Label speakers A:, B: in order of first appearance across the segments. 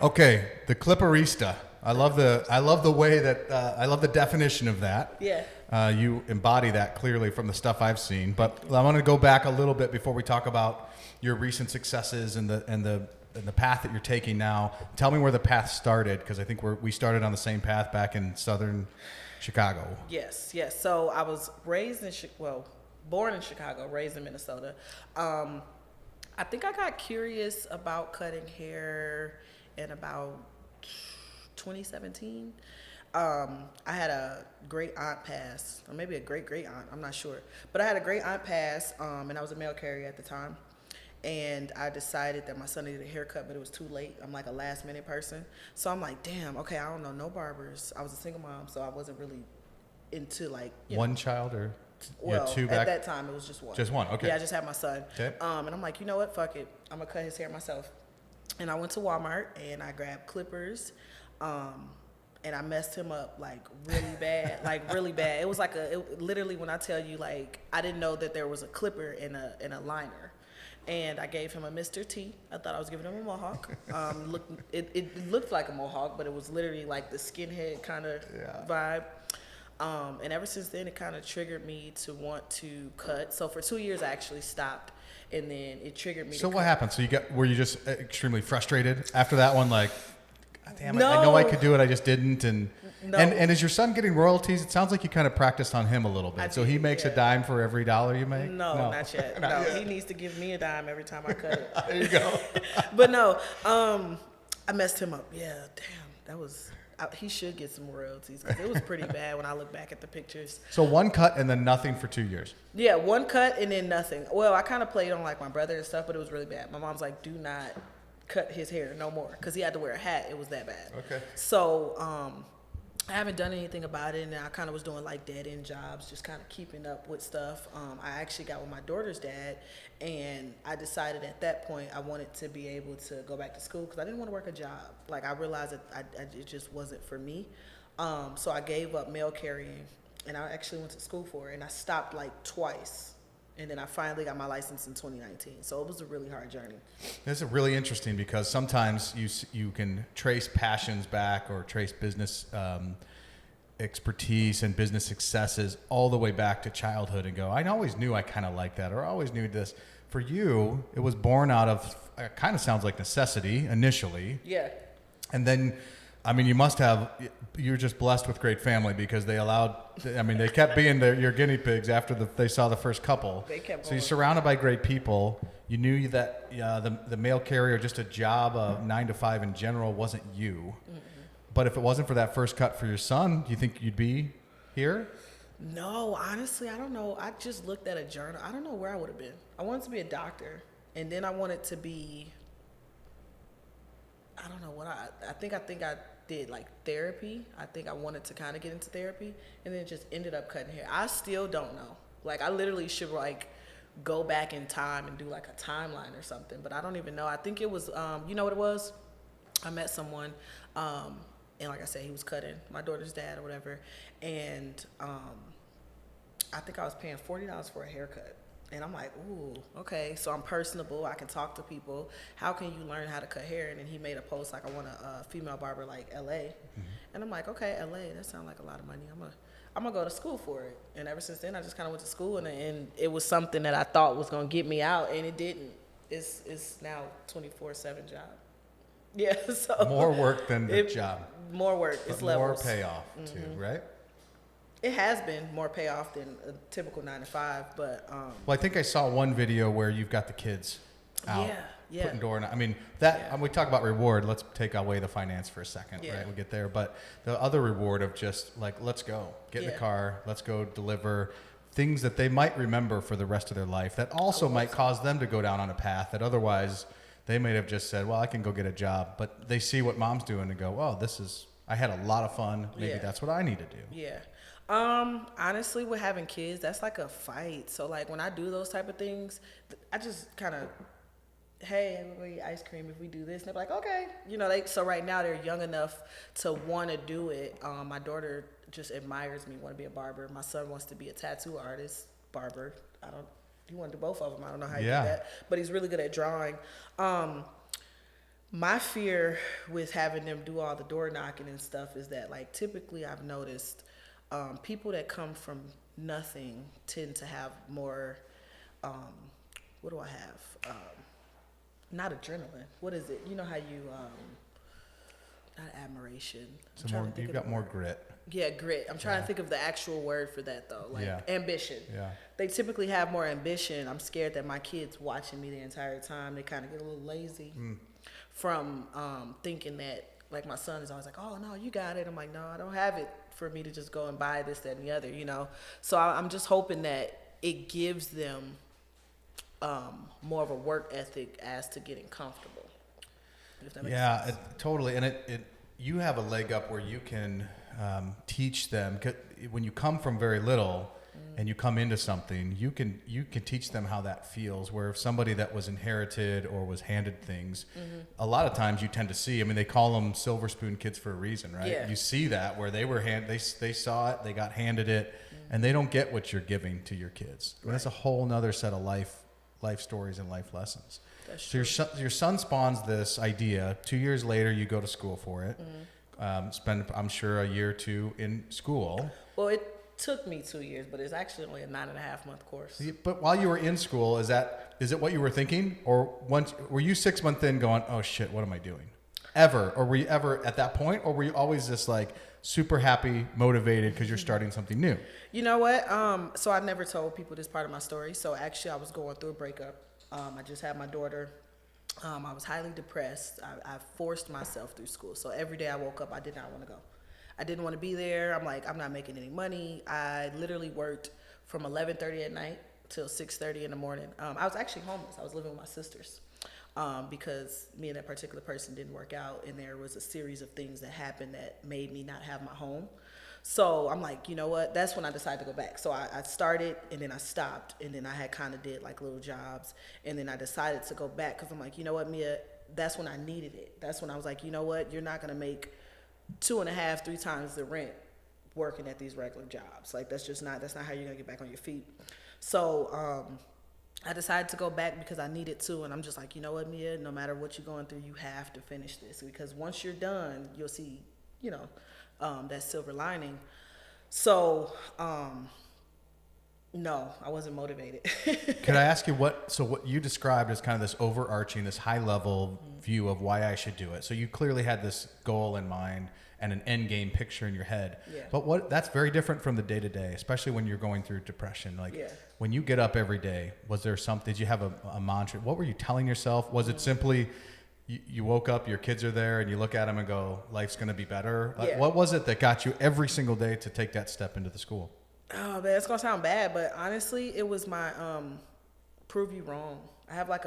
A: Okay, the Clipperista. I love the way that I love the definition of that.
B: Yeah.
A: You embody that clearly from the stuff I've seen. But I want to go back a little bit before we talk about your recent successes and the path that you're taking now. Tell me where the path started, because I think we started on the same path back in southern Chicago.
B: Yes. So I was born in Chicago, raised in Minnesota. I think I got curious about cutting hair in about 2017. I had a great aunt pass, or maybe a great aunt, I'm not sure. But I had a great aunt pass, and I was a mail carrier at the time. And I decided that my son needed a haircut, but it was too late. I'm like a last minute person. So I'm like, damn, okay, I don't know no barbers. I was a single mom, so I wasn't really into like...
A: One child or...
B: Well,
A: two
B: at that time, it was just one.
A: Just one, okay.
B: Yeah, I just had my son.
A: Okay.
B: And I'm like, you know what? Fuck it. I'm going to cut his hair myself. And I went to Walmart, and I grabbed clippers, and I messed him up, like, really bad. Like, really bad. It was like literally, when I tell you, like, I didn't know that there was a clipper in a liner. And I gave him a Mr. T. I thought I was giving him a mohawk. It looked like a mohawk, but it was literally like the skinhead kind of vibe. And ever since then, it kind of triggered me to want to cut. So for 2 years, I actually stopped, and then it triggered me.
A: So
B: to
A: what
B: cut.
A: happened? Were you just extremely frustrated after that one? Like, God damn it,
B: No.
A: I know I could do it, I just didn't. And
B: No.
A: and is your son getting royalties? It sounds like you kind of practiced on him a little bit. So he makes a dime for every $1 you make?
B: No, not yet.
A: Not yet.
B: He needs to give me a dime every time I cut it.
A: There you go.
B: But no, I messed him up. Yeah, damn, that was... he should get some royalties, because it was pretty bad when I look back at the pictures.
A: So one cut and then nothing for 2 years.
B: Yeah, one cut and then nothing. Well, I kind of played on like my brother and stuff, but it was really bad. My mom's like, do not cut his hair no more, because he had to wear a hat. It was that bad.
A: Okay.
B: So I haven't done anything about it, and I kind of was doing like dead-end jobs, just kind of keeping up with stuff. I actually got with my daughter's dad, and I decided at that point I wanted to be able to go back to school, because I didn't want to work a job. Like, I realized that it just wasn't for me. So I gave up mail carrying, and I actually went to school for it, and I stopped like twice. And then I finally got my license in 2019. So it was a really hard journey.
A: This is really interesting, because sometimes you can trace passions back, or trace business expertise and business successes all the way back to childhood and go, I always knew I kind of liked that, or I always knew this. For you, it was born out of, it kind of sounds like necessity initially.
B: Yeah.
A: And then, I mean, you're just blessed with great family, because they kept being your guinea pigs after they saw the first couple.
B: They kept
A: So
B: going.
A: you're surrounded by great people. You knew that the mail carrier, just a job of 9 to 5 in general, wasn't you. Mm-mm. But if it wasn't for that first cut for your son, do you think you'd be here?
B: No, honestly, I don't know. I just looked at a journal. I don't know where I would have been. I wanted to be a doctor, and then I wanted to be, I don't know what I think I did like therapy. I think I wanted to kind of get into therapy, and then it just ended up cutting hair. I still don't know. Like, I literally should like go back in time and do like a timeline or something, but I don't even know. I think it was, you know what it was? I met someone, and like I said, he was cutting my daughter's dad or whatever, and I think I was paying $40 for a haircut. And I'm like, ooh, okay, so I'm personable. I can talk to people. How can you learn how to cut hair? And then he made a post like, I want a female barber like LA. Mm-hmm. And I'm like, okay, LA, that sounds like a lot of money. I'm gonna go to school for it. And ever since then, I just kind of went to school, and it was something that I thought was gonna get me out, and it didn't. It's now 24/7 job. Yeah, so
A: more work than the job.
B: More work. It's levels.
A: More payoff too, right?
B: It has been more payoff than a typical 9 to 5, but
A: well, I think I saw one video where you've got the kids out putting door. I mean, when we talk about reward, let's take away the finance for a second, right? We'll get there, but the other reward of just like, let's go, get in the car, let's go deliver things that they might remember for the rest of their life. That also might cause them to go down on a path that otherwise they may have just said, well, I can go get a job, but they see what mom's doing and go, oh, I had a lot of fun. Maybe that's what I need to do.
B: Yeah. Honestly, with having kids, that's like a fight. So like when I do those type of things, I just kind of, hey, everybody eat ice cream if we do this. And they're like, okay. So right now they're young enough to want to do it. My daughter just admires me, want to be a barber. My son wants to be a tattoo artist, barber. He want to do both of them. I don't know how he do that, but he's really good at drawing. My fear with having them do all the door knocking and stuff is that, like, typically I've noticed people that come from nothing tend to have more, what do I have? Not adrenaline. What is it? You know how you, not admiration.
A: You've got more grit.
B: Yeah, grit. I'm trying to think of the actual word for that, though. Like ambition.
A: Yeah.
B: They typically have more ambition. I'm scared that my kids watching me the entire time, they kind of get a little lazy from thinking that, like, my son is always like, oh, no, you got it. I'm like, no, I don't have it for me to just go and buy this, that, and the other, you know. So I'm just hoping that it gives them more of a work ethic as to getting comfortable. If that makes sense.
A: Totally. And you have a leg up where you can teach them. When you come from very little and you come into something, you can teach them how that feels. Where if somebody that was inherited or was handed things, a lot of times you tend to see. I mean, they call them silver spoon kids for a reason, right? Yeah. You see that where they were they saw it, they got handed it, and they don't get what you're giving to your kids. I mean, that's a whole nother set of life stories and life lessons. So your son spawns this idea. 2 years later, you go to school for it. Spend, I'm sure, a year or two in school.
B: Well, it took me 2 years, but it's actually only a 9.5-month course.
A: But while you were in school, is it what you were thinking, or were you 6 months in going, oh shit, what am I doing? Ever, or were you ever at that point, or were you always just like super happy, motivated because you're starting something new?
B: You know what? So I never told people this part of my story. So actually, I was going through a breakup. I just had my daughter. I was highly depressed. I forced myself through school. So every day I woke up, I did not want to go. I didn't want to be there. I'm like, I'm not making any money. I literally worked from 11:30 at night till 6:30 in the morning. I was actually homeless. I was living with my sisters because me and that particular person didn't work out, and there was a series of things that happened that made me not have my home. So I'm like, you know what? That's when I decided to go back. So I started, and then I stopped, and then I had kind of did like little jobs, and then I decided to go back because I'm like, you know what, Miyah? That's when I needed it. That's when I was like, you know what? You're not gonna make 2.5, 3 times the rent working at these regular jobs. Like that's not how you're gonna get back on your feet. So I decided to go back because I needed to, and I'm just like, you know what, Miyah? No matter what you're going through, you have to finish this because once you're done, you'll see, you know. That silver lining. So, no, I wasn't motivated.
A: Could I ask you what you described as kind of this overarching, this high level view of why I should do it. So you clearly had this goal in mind and an end game picture in your head. Yeah. But that's very different from the day to day, especially when you're going through depression. Like when you get up every day, was there something, did you have a mantra? What were you telling yourself? Was it simply, you woke up, your kids are there, and you look at them and go, life's going to be better? Like, what was it that got you every single day to take that step into the school?
B: Oh, man, it's going to sound bad, but honestly, it was my prove you wrong. I have like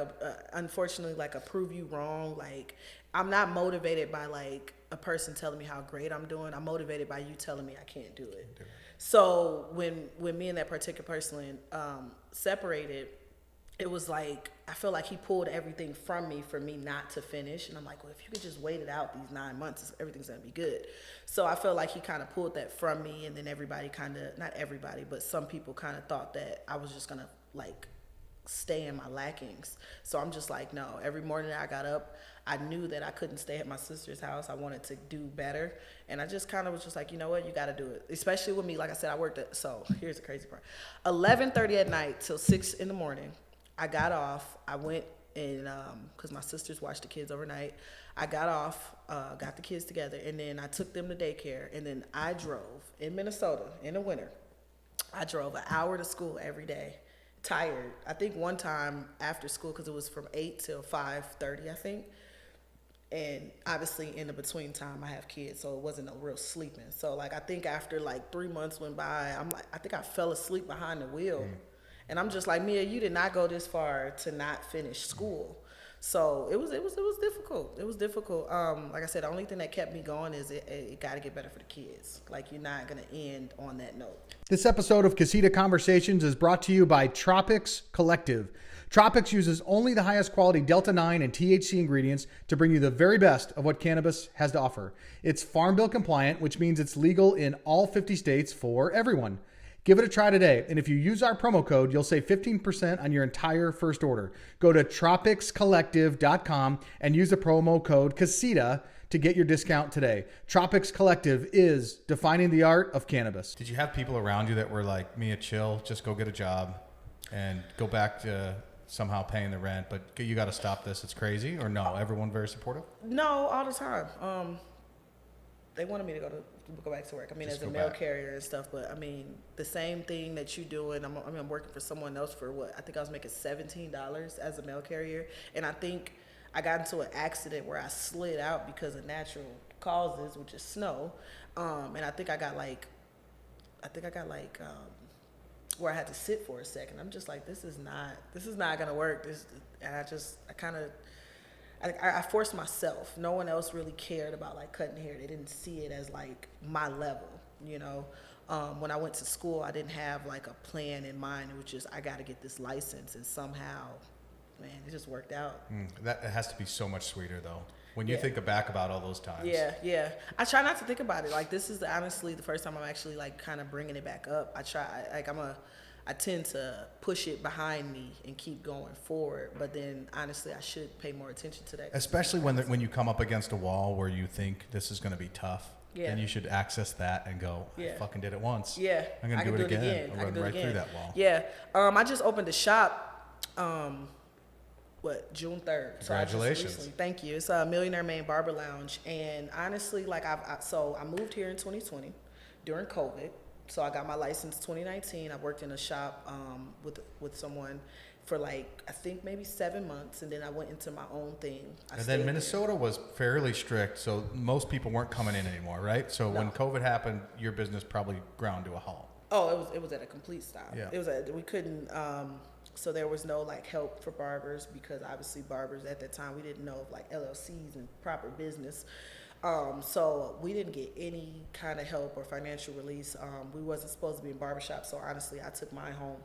B: unfortunately, like a prove you wrong. Like, I'm not motivated by like a person telling me how great I'm doing. I'm motivated by you telling me I can't do it. So when me and that particular person separated, it was like, I feel like he pulled everything from me for me not to finish. And I'm like, well, if you could just wait it out these 9 months, everything's going to be good. So I felt like he kind of pulled that from me. And then everybody kind of, not everybody, but some people kind of thought that I was just going to like stay in my lackings. So I'm just like, no, every morning that I got up, I knew that I couldn't stay at my sister's house. I wanted to do better. And I just kind of was just like, you know what, you got to do it. Especially with me, like I said, I worked at, so here's the crazy part. 11:30 at night till 6 in the morning. I got off, I went and, cause my sisters watched the kids overnight. I got off, got the kids together, and then I took them to daycare, and then I drove in Minnesota in the winter. I drove an hour to school every day, tired. I think one time after school, cause it was from 8 till 5:30, I think. And obviously in the between time I have kids, so it wasn't no real sleeping. So like, I think after like 3 months went by, I'm like, I think I fell asleep behind the wheel. And I'm just like, Miyah, you did not go this far to not finish school. So it was difficult. It was difficult. Like I said, the only thing that kept me going is it got to get better for the kids. Like, you're not going to end on that note.
C: This episode of Casita Conversations is brought to you by Tropics Collective. Tropics uses only the highest quality Delta-9 and THC ingredients to bring you the very best of what cannabis has to offer. It's Farm Bill compliant, which means it's legal in all 50 states for everyone. Give it a try today. And if you use our promo code, you'll save 15% on your entire first order. Go to tropicscollective.com and use the promo code Casita to get your discount today. Tropics Collective is defining the art of cannabis.
A: Did you have people around you that were like, Miyah, chill, just go get a job and go back to somehow paying the rent, but you got to stop this, it's crazy? Or no, everyone very supportive?
B: No, all the time. They wanted me to go back to work. I mean,
A: Just
B: as a mail carrier and stuff, but I mean, the same thing that you doing. I'm working for someone else for what? I think I was making $17 as a mail carrier, and I think I got into an accident where I slid out because of natural causes, which is snow. And I think I got like where I had to sit for a second. I'm just like, this is not gonna work. I forced myself. No one else really cared about like cutting hair. They didn't see it as like my level, you know. When I went to school, I didn't have like a plan in mind. It was just, I got to get this license, and somehow, man, it just worked out.
A: That has to be so much sweeter though. When you think back about all those times.
B: Yeah. I try not to think about it. Like, this is honestly the first time I'm actually like kind of bringing it back up. I tend to push it behind me and keep going forward. But then honestly, I should pay more attention to that.
A: Especially when you come up against a wall where you think this is going to be tough.
B: Yeah.
A: Then you should access that and go, I fucking did it once.
B: Yeah.
A: I'm going to do it again. I'll run right through that wall.
B: Yeah. I just opened a shop, June 3rd.
A: Congratulations.
B: Thank you. It's a Millionaire Mane Barber Lounge. And honestly, like I moved here in 2020 during COVID. So I got my license 2019. I worked in a shop with someone for like, I think maybe 7 months. And then I went into my own thing.
A: And then Minnesota was fairly strict. So most people weren't coming in anymore, right? So when COVID happened, your business probably ground to a halt.
B: Oh, it was at a complete stop.
A: Yeah.
B: We couldn't, so there was no like help for barbers, because obviously barbers at that time, we didn't know of like LLCs and proper business. So we didn't get any kind of help or financial release. We wasn't supposed to be in barbershop, so honestly, I took mine home.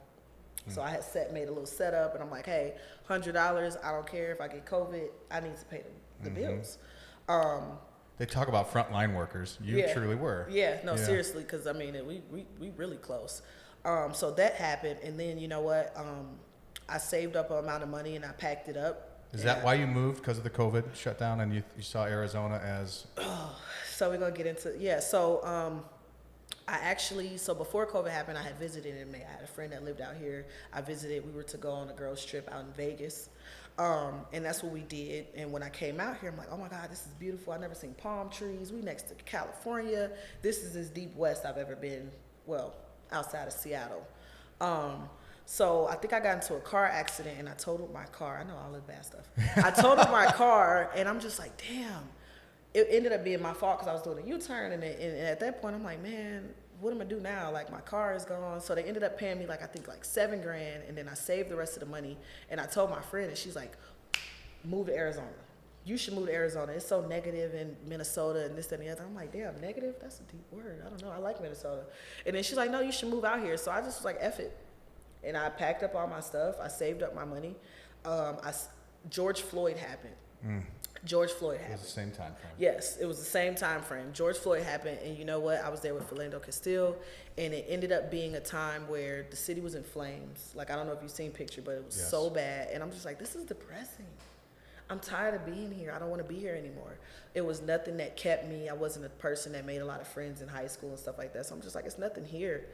B: So I had made a little setup, and I'm like, hey, $100, I don't care if I get COVID, I need to pay the bills.
A: They talk about frontline workers. You truly were.
B: Yeah, seriously, because I mean, we really close. So that happened, and then you know what? I saved up an amount of money and I packed it up.
A: Is that why you moved, because of the COVID shutdown, and you saw Arizona as?
B: So we're gonna get into So so before COVID happened, I had visited in May. I had a friend that lived out here. I visited. We were to go on a girls' trip out in Vegas, and that's what we did. And when I came out here, I'm like, oh my God, this is beautiful. I've never seen palm trees. We next to California. This is as deep west I've ever been. Well, outside of Seattle. So I think I got into a car accident and I totaled my car. I know all the bad stuff. I totaled my car, and I'm just like, damn. It ended up being my fault because I was doing a U-turn, and at that point I'm like, man, what am I do now? Like, my car is gone. So they ended up paying me like, I think like $7,000, and then I saved the rest of the money. And I told my friend, and she's like, move to Arizona. You should move to Arizona. It's so negative in Minnesota and this, that, and the other. I'm like, damn, negative? That's a deep word. I don't know. I like Minnesota. And then she's like, no, you should move out here. So I just was like, F it. And I packed up all my stuff. I saved up my money. George Floyd happened. George Floyd happened.
A: It was the same time frame.
B: Yes, it was the same time frame. George Floyd happened, and you know what? I was there with Philando Castile, and it ended up being a time where the city was in flames. Like, I don't know if you've seen picture, but it was so bad. And I'm just like, this is depressing. I'm tired of being here. I don't want to be here anymore. It was nothing that kept me. I wasn't a person that made a lot of friends in high school and stuff like that. So I'm just like, it's nothing here.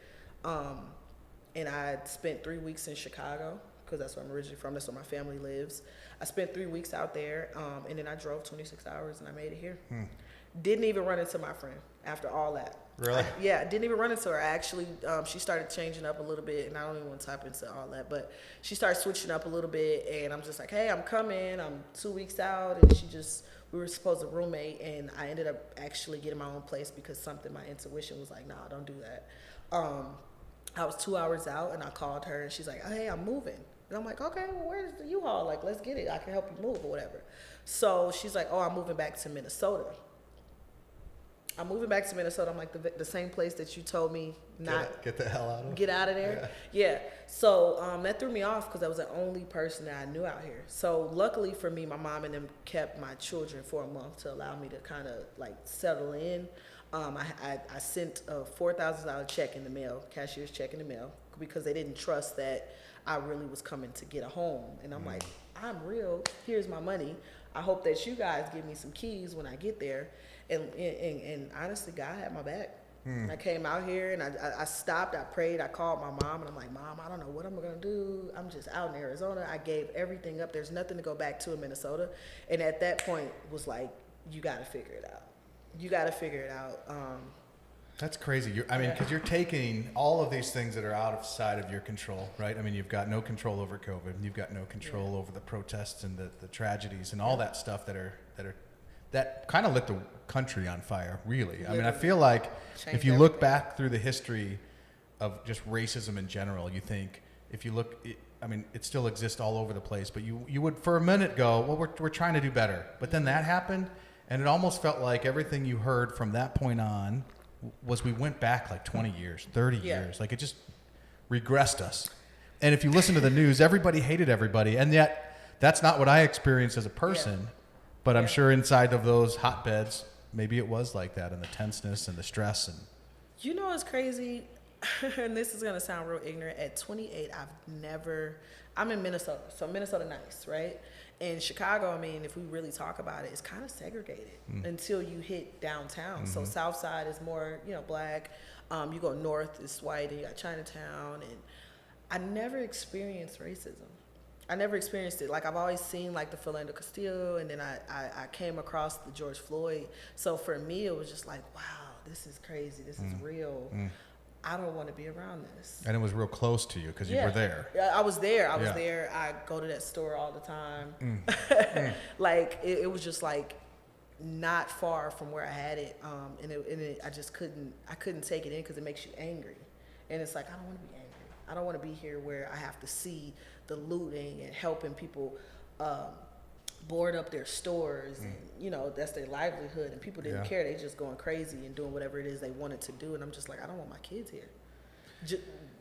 B: And I spent 3 weeks in Chicago, because that's where I'm originally from. That's where my family lives. I spent 3 weeks out there, and then I drove 26 hours, and I made it here. Didn't even run into my friend after all that.
A: Really?
B: I didn't even run into her. I actually, she started changing up a little bit, and I don't even want to type into all that, but she started switching up a little bit, and I'm just like, hey, I'm coming. I'm 2 weeks out, and we were supposed to roommate, and I ended up actually getting my own place because my intuition was like, nah, don't do that. I was 2 hours out, and I called her, and she's like, hey, I'm moving. And I'm like, okay, well, where's the U-Haul? Like, let's get it. I can help you move or whatever. So she's like, oh, I'm moving back to Minnesota. I'm moving back to Minnesota. I'm like, the same place that you told me not
A: get the hell out of.
B: Get out of there. Yeah. So that threw me off because I was the only person that I knew out here. So luckily for me, my mom and them kept my children for a month to allow me to kind of like settle in. I sent a $4,000 check in the mail, cashier's check in the mail, because they didn't trust that I really was coming to get a home. And I'm like, I'm real. Here's my money. I hope that you guys give me some keys when I get there. And honestly, God had my back. I came out here and I stopped, I prayed, I called my mom, and I'm like, Mom, I don't know what I'm gonna do. I'm just out in Arizona. I gave everything up. There's nothing to go back to in Minnesota. And at that point was like, you gotta figure it out. You gotta figure it out.
A: That's crazy. Because you're taking all of these things that are outside of your control, right? I mean, you've got no control over COVID. You've got no control over the protests and the tragedies and all that stuff that kind of lit the country on fire, really. I mean, I feel like if you look back through the history of just racism in general, you think, if you look, it still exists all over the place, but you would for a minute go, well, we're trying to do better. But then that happened, and it almost felt like everything you heard from that point on was we went back like 20 years, 30 years. Like it just regressed us. And if you listen to the news, everybody hated everybody. And yet that's not what I experienced as a person. Yeah. But I'm sure inside of those hotbeds, maybe it was like that, and the tenseness and the stress. And
B: you know what's crazy? And this is going to sound real ignorant. At 28, I'm in Minnesota. So Minnesota nice, right? In Chicago, I mean, if we really talk about it, it's kind of segregated until you hit downtown. So South Side is more, black. You go north, it's white, and you got Chinatown. And I never experienced racism. I never experienced it. Like, I've always seen, like, the Philando Castile, and then I came across the George Floyd. So for me, it was just like, wow, this is crazy. This is real. I don't want to be around this.
A: And it was real close to you because you were there.
B: Yeah, I was there. I was there. I go to that store all the time. Like, it was just, like, not far from where I had it. I just couldn't take it in because it makes you angry. And it's like, I don't want to be angry. I don't want to be here where I have to see the looting and helping people board up their stores. And, that's their livelihood. And people didn't care. They just going crazy and doing whatever it is they wanted to do. And I'm just like, I don't want my kids here.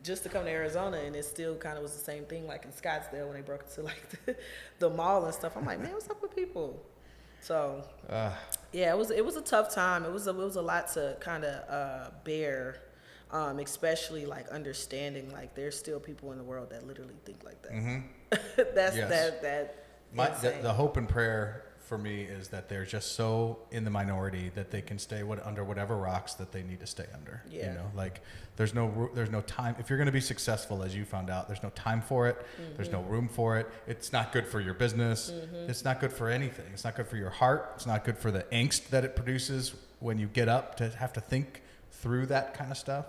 B: Just to come to Arizona, and it still kind of was the same thing like in Scottsdale when they broke into like the mall and stuff. I'm like, man, what's up with people? So, it was a tough time. It was a lot to kind of bear. Especially like understanding like there's still people in the world that literally think like that. The
A: hope and prayer for me is that they're just so in the minority that they can stay under whatever rocks that they need to stay under. Like there's no time. If you're going to be successful, as you found out, there's no time for it. There's no room for it. It's not good for your business. It's not good for anything. It's not good for your heart. It's not good for the angst that it produces when you get up to have to think through that kind of stuff.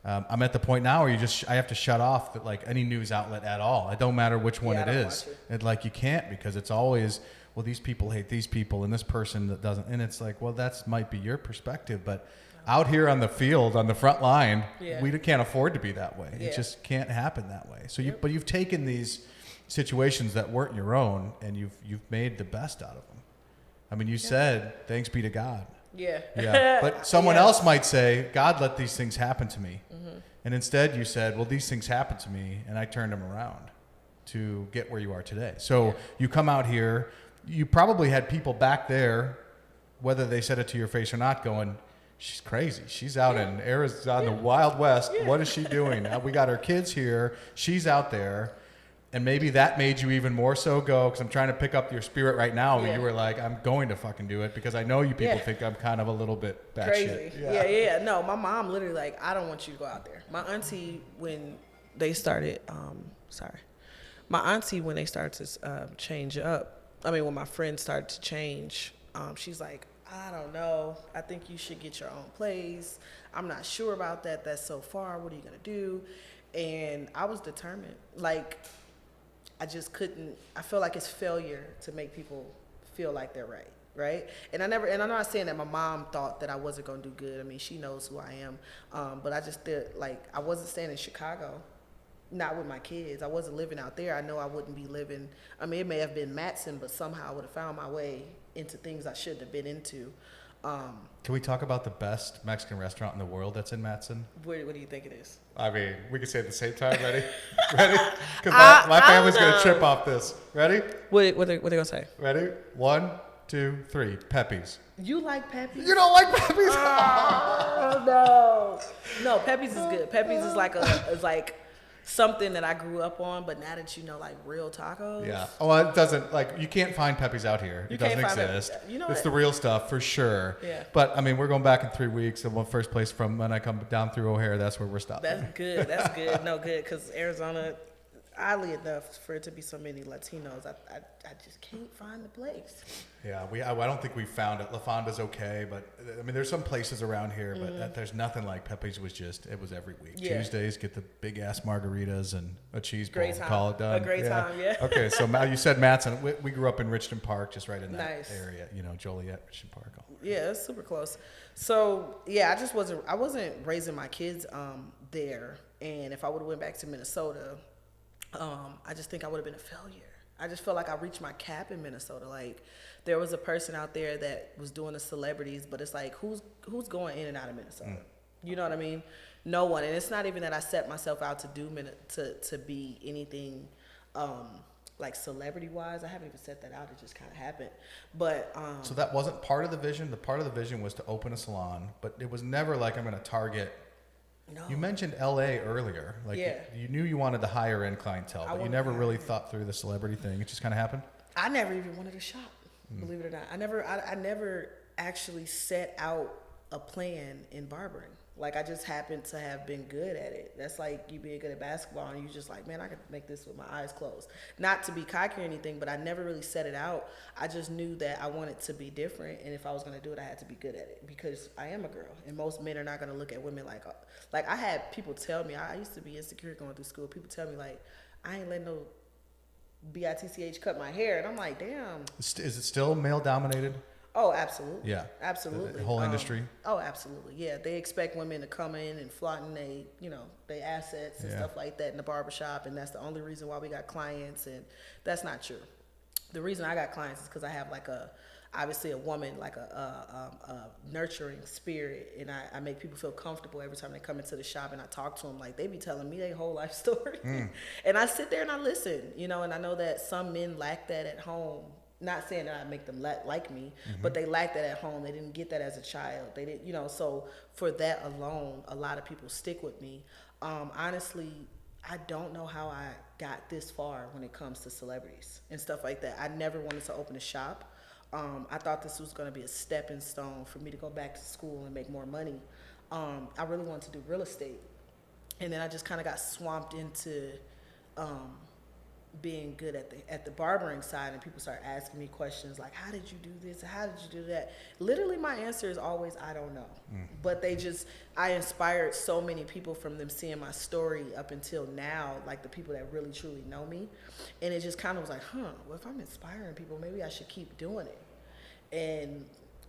A: I'm at the point now where I have to shut off like any news outlet at all. It don't matter which one it is. It like you can't, because it's always, well, these people hate these people and this person that doesn't. And it's like, well, that's might be your perspective, but out here on the field, on the front line, we can't afford to be that way. It just can't happen that way. So but you've taken these situations that weren't your own and you've made the best out of them. I mean, you said, thanks be to God. But someone else might say, God let these things happen to me. And instead you said, well, these things happened to me and I turned them around to get where you are today. So you come out here, you probably had people back there, whether they said it to your face or not, going, she's crazy. She's out in Arizona, the Wild West. What is she doing? We got her kids here. She's out there. And maybe that made you even more so go, because I'm trying to pick up your spirit right now. You were like, I'm going to fucking do it because I know you people think I'm kind of a little bit
B: crazy. Yeah. No, my mom literally like, I don't want you to go out there. My auntie, when they started, to change up, when my friends started to change, she's like, I don't know. I think you should get your own place. I'm not sure about that. That's so far. What are you going to do? And I was determined. Like, I just couldn't. I feel like it's failure to make people feel like they're right? And I'm not saying that my mom thought that I wasn't going to do good. I mean, she knows who I am. But I just did, like, I wasn't staying in Chicago, not with my kids. I wasn't living out there. I know I wouldn't be living. I mean, it may have been Matson, but somehow I would have found my way into things I shouldn't have been into.
A: Can we talk about the best Mexican restaurant in the world that's in Matson?
B: What do you think it is?
A: I mean, we can say it at the same time. Ready? Ready? Because my family's going to trip off this. Ready?
B: What they going to say?
A: Ready? 1, 2, 3. Pepe's.
B: You like Pepe's?
A: You don't like Pepe's?
B: Oh, no. No, Pepe's is good. Pepe's is like something that I grew up on, but now that you know, like real tacos.
A: Yeah. Well, it doesn't, like, you can't find Pepe's out here. It doesn't
B: can't find
A: exist.
B: You know
A: it's
B: what?
A: the real stuff for sure.
B: Yeah.
A: But I mean, we're going back in 3 weeks, and first place from when I come down through O'Hare, that's where we're stopping.
B: That's good. That's good. No, good, because Arizona, oddly enough, for it to be so many Latinos, I just can't find the place.
A: Yeah, I don't think we found it. La Fonda's okay, but I mean, there's some places around here, but there's nothing like Pepe's. It was every week.
B: Yeah.
A: Tuesdays, get the big ass margaritas and a cheese bowl.
B: Great time.
A: Call it done.
B: A great time, yeah.
A: Okay, so you said Matson. We grew up in Richmond Park, just right in that
B: Nice.
A: area. You know, Joliet, Richmond Park.
B: Yeah, it's super close. So yeah, I wasn't raising my kids there, and if I would have went back to Minnesota, I just think I would have been a failure. I just felt like I reached my cap in Minnesota. Like there was a person out there that was doing the celebrities, but it's like who's going in and out of Minnesota? You know what I mean? No one. And it's not even that I set myself out to do to be anything like celebrity wise. I haven't even set that out. It just kind of happened. But
A: So that wasn't part of the vision. The part of the vision was to open a salon, but it was never like I'm going to target.
B: no.
A: You mentioned L.A. earlier. Like
B: Yeah.
A: you knew you wanted the higher end clientele, but you never really thought through the celebrity thing. It just kind of happened.
B: I never even wanted to shop, believe it or not. I never actually set out a plan in barbering. Like I just happened to have been good at it. That's like you being good at basketball and you just like, man, I could make this with my eyes closed. Not to be cocky or anything, but I never really set it out. I just knew that I wanted to be different, and if I was going to do it, I had to be good at it because I am a girl, and most men are not going to look at women like I had people tell me, I used to be insecure going through school. People tell me like, I ain't letting no bitch cut my hair, and I'm like, damn.
A: Is it still male dominated?
B: Oh, absolutely.
A: Yeah.
B: Absolutely.
A: The whole industry?
B: Oh, absolutely. Yeah. They expect women to come in and flaunting they assets and stuff like that in the barbershop, and that's the only reason why we got clients, and that's not true. The reason I got clients is because I have obviously a woman, like a nurturing spirit, and I make people feel comfortable every time they come into the shop, and I talk to them like they be telling me their whole life story. And I sit there and I listen, and I know that some men lack that at home. Not saying that I make them like me, but they lack that at home. They didn't get that as a child. They didn't, so for that alone, a lot of people stick with me. Honestly, I don't know how I got this far when it comes to celebrities and stuff like that. I never wanted to open a shop. I thought this was going to be a stepping stone for me to go back to school and make more money. I really wanted to do real estate. And then I just kind of got swamped into being good at the barbering side, and people start asking me questions like, how did you do this? How did you do that? Literally my answer is always, I don't know. But I inspired so many people from them seeing my story up until now, like the people that really truly know me. And it just kind of was like, well, if I'm inspiring people, maybe I should keep doing it. And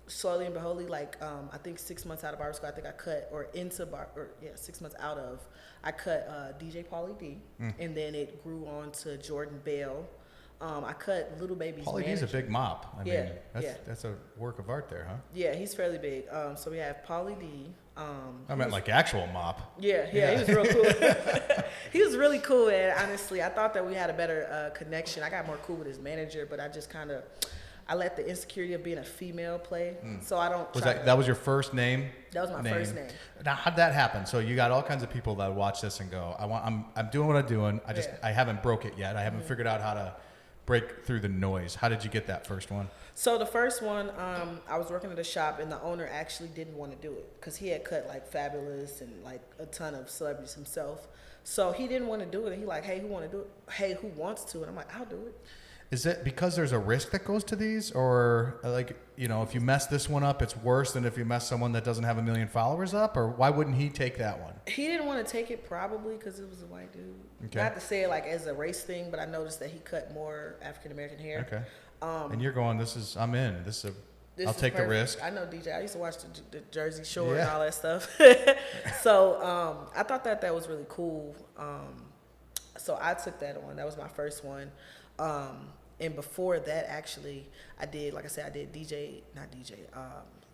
B: slowly and beholdly, I think 6 months out of barber school, I think I cut, 6 months out of, I cut DJ Pauly D, and then it grew on to Jordan Bell. I cut Little Baby's
A: Pauly D's a big mop. I mean, that's a work of art there, huh?
B: Yeah, he's fairly big. So we have Pauly D.
A: I meant like actual mop.
B: Yeah, he was real cool. He was really cool, and honestly, I thought that we had a better connection. I got more cool with his manager, but I just kind of, I let the insecurity of being a female play, so I don't.
A: That was your first name?
B: That was my first name.
A: Now, how'd that happen? So you got all kinds of people that watch this and go, I'm doing what I'm doing. I haven't broke it yet. I haven't figured out how to break through the noise. How did you get that first one?
B: So the first one, I was working at a shop, and the owner actually didn't want to do it because he had cut like Fabulous and like a ton of celebrities himself. So he didn't want to do it. And he like, hey, who want to do it? Hey, who wants to? And I'm like, I'll do it.
A: Is it because there's a risk that goes to these, or if you mess this one up, it's worse than if you mess someone that doesn't have 1 million followers up, or why wouldn't he take that one?
B: He didn't want to take it probably because it was a white dude.
A: Okay.
B: Not to say it like as a race thing, but I noticed that he cut more African American hair.
A: Okay. And you're going, I'm in. I'll take the risk.
B: I know DJ. I used to watch the Jersey Shore and all that stuff. So I thought that was really cool. So I took that on. That was my first one. And before that, actually, I did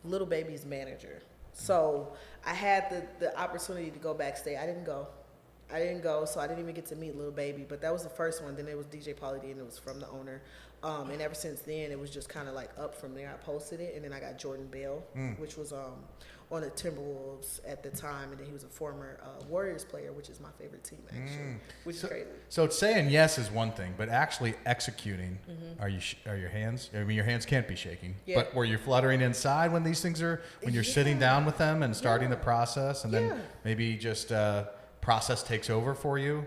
B: Little Baby's manager. So I had the opportunity to go backstage. I didn't go, so I didn't even get to meet Little Baby. But that was the first one. Then it was DJ Pauly D, and it was from the owner. And ever since then, it was just kind of like up from there. I posted it, and then I got Jordan Bell, which was on the Timberwolves at the time, and then he was a former Warriors player, which is my favorite team actually, which is crazy.
A: So saying yes is one thing, but actually executing, are your hands? I mean, your hands can't be shaking. Yeah. But were you fluttering inside when these things are when you're sitting down with them and starting the process, and then maybe just process takes over for you?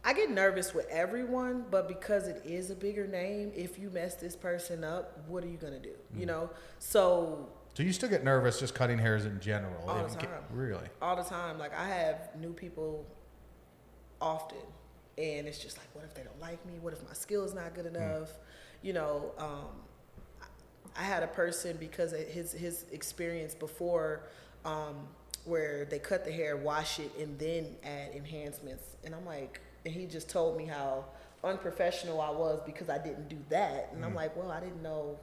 B: I get nervous with everyone, but because it is a bigger name, if you mess this person up, what are you gonna do? You know, so
A: you still get nervous just cutting hairs in general?
B: All the time.
A: Really?
B: All the time. Like, I have new people often, and it's just like, what if they don't like me? What if my skill is not good enough? You know, I had a person, because of his experience before, where they cut the hair, wash it, and then add enhancements. And I'm like, and he just told me how unprofessional I was because I didn't do that. And I'm like, well, I didn't know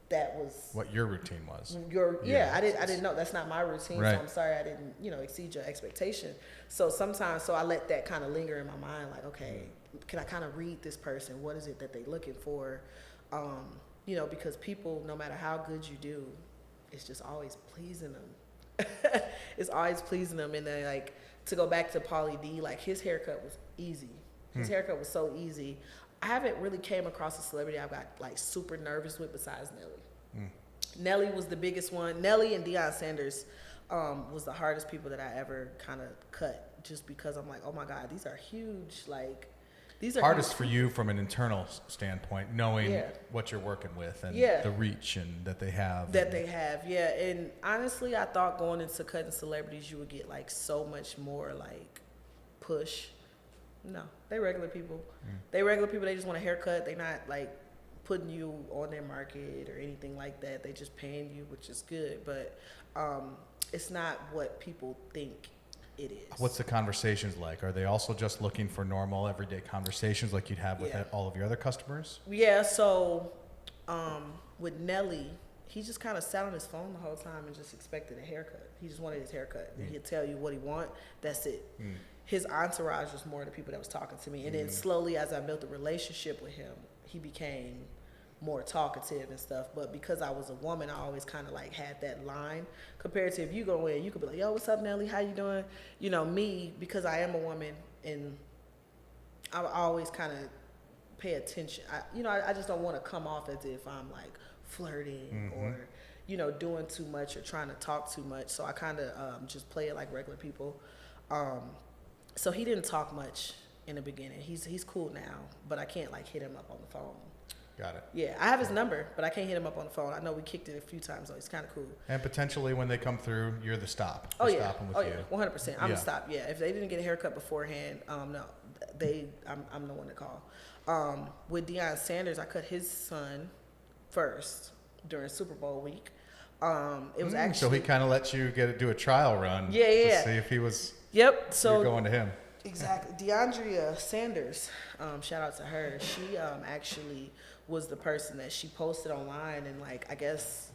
B: that was
A: what your routine was.
B: I didn't know. That's not my routine. Right. So I'm sorry I didn't, exceed your expectation. So sometimes, I let that kind of linger in my mind, like, okay, can I kind of read this person? What is it that they're looking for? Because people, no matter how good you do, it's just always pleasing them. It's always pleasing them. And then, like, to go back to Pauly D, like, his haircut was easy. His haircut was so easy. I haven't really came across a celebrity I got like super nervous with besides Nelly. Nelly was the biggest one. Nelly and Deion Sanders was the hardest people that I ever kind of cut, just because I'm like, oh my God, these are huge. Like, these are
A: hardest for you from an internal standpoint, knowing what you're working with and the reach and that they have.
B: And honestly, I thought going into cutting celebrities, you would get like so much more like push. No, they regular people. They regular people. They just want a haircut. They not like putting you on their market or anything like that. They just paying you, which is good. But it's not what people think it is.
A: What's the conversations like? Are they also just looking for normal, everyday conversations like you'd have with all of your other customers?
B: Yeah. So with Nelly, he just kind of sat on his phone the whole time and just expected a haircut. He just wanted his haircut. And he'd tell you what he want. That's it. His entourage was more the people that was talking to me. And then slowly, as I built a relationship with him, he became more talkative and stuff. But because I was a woman, I always kind of like had that line. Compared to if you go in, you could be like, yo, what's up, Nelly? How you doing? Me, because I am a woman, and I always kind of pay attention. I just don't want to come off as if I'm like flirting or, doing too much or trying to talk too much. So I kind of just play it like regular people. So he didn't talk much in the beginning. He's cool now, but I can't like hit him up on the phone.
A: Got it.
B: Yeah, I have his number, but I can't hit him up on the phone. I know we kicked it a few times, so he's kind of cool.
A: And potentially when they come through, you're the stop.
B: Oh,
A: yeah.
B: Oh, yeah. 100%. I'm the stop. Yeah. If they didn't get a haircut beforehand, no, I'm the one to call. With Deion Sanders, I cut his son first during Super Bowl week. It was actually.
A: So he kind of let you do a trial run.
B: Yeah.
A: To see if he was.
B: Yep. So
A: you're going to him.
B: Exactly. DeAndrea Sanders, shout out to her. She actually was the person that she posted online, and like I guess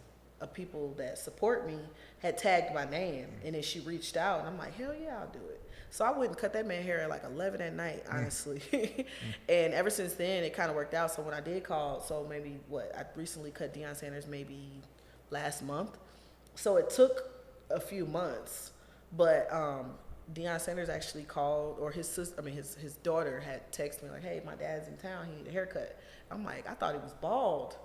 B: people that support me had tagged my name, and then she reached out, and I'm like, hell yeah, I'll do it. So I went and cut that man hair at like 11 at night, honestly. And ever since then, it kind of worked out. So when I did call, I recently cut Deion Sanders maybe last month. So it took a few months, but Deion Sanders actually called, or his sister, his daughter had texted me like, hey, my dad's in town, he need a haircut. I'm like, I thought he was bald.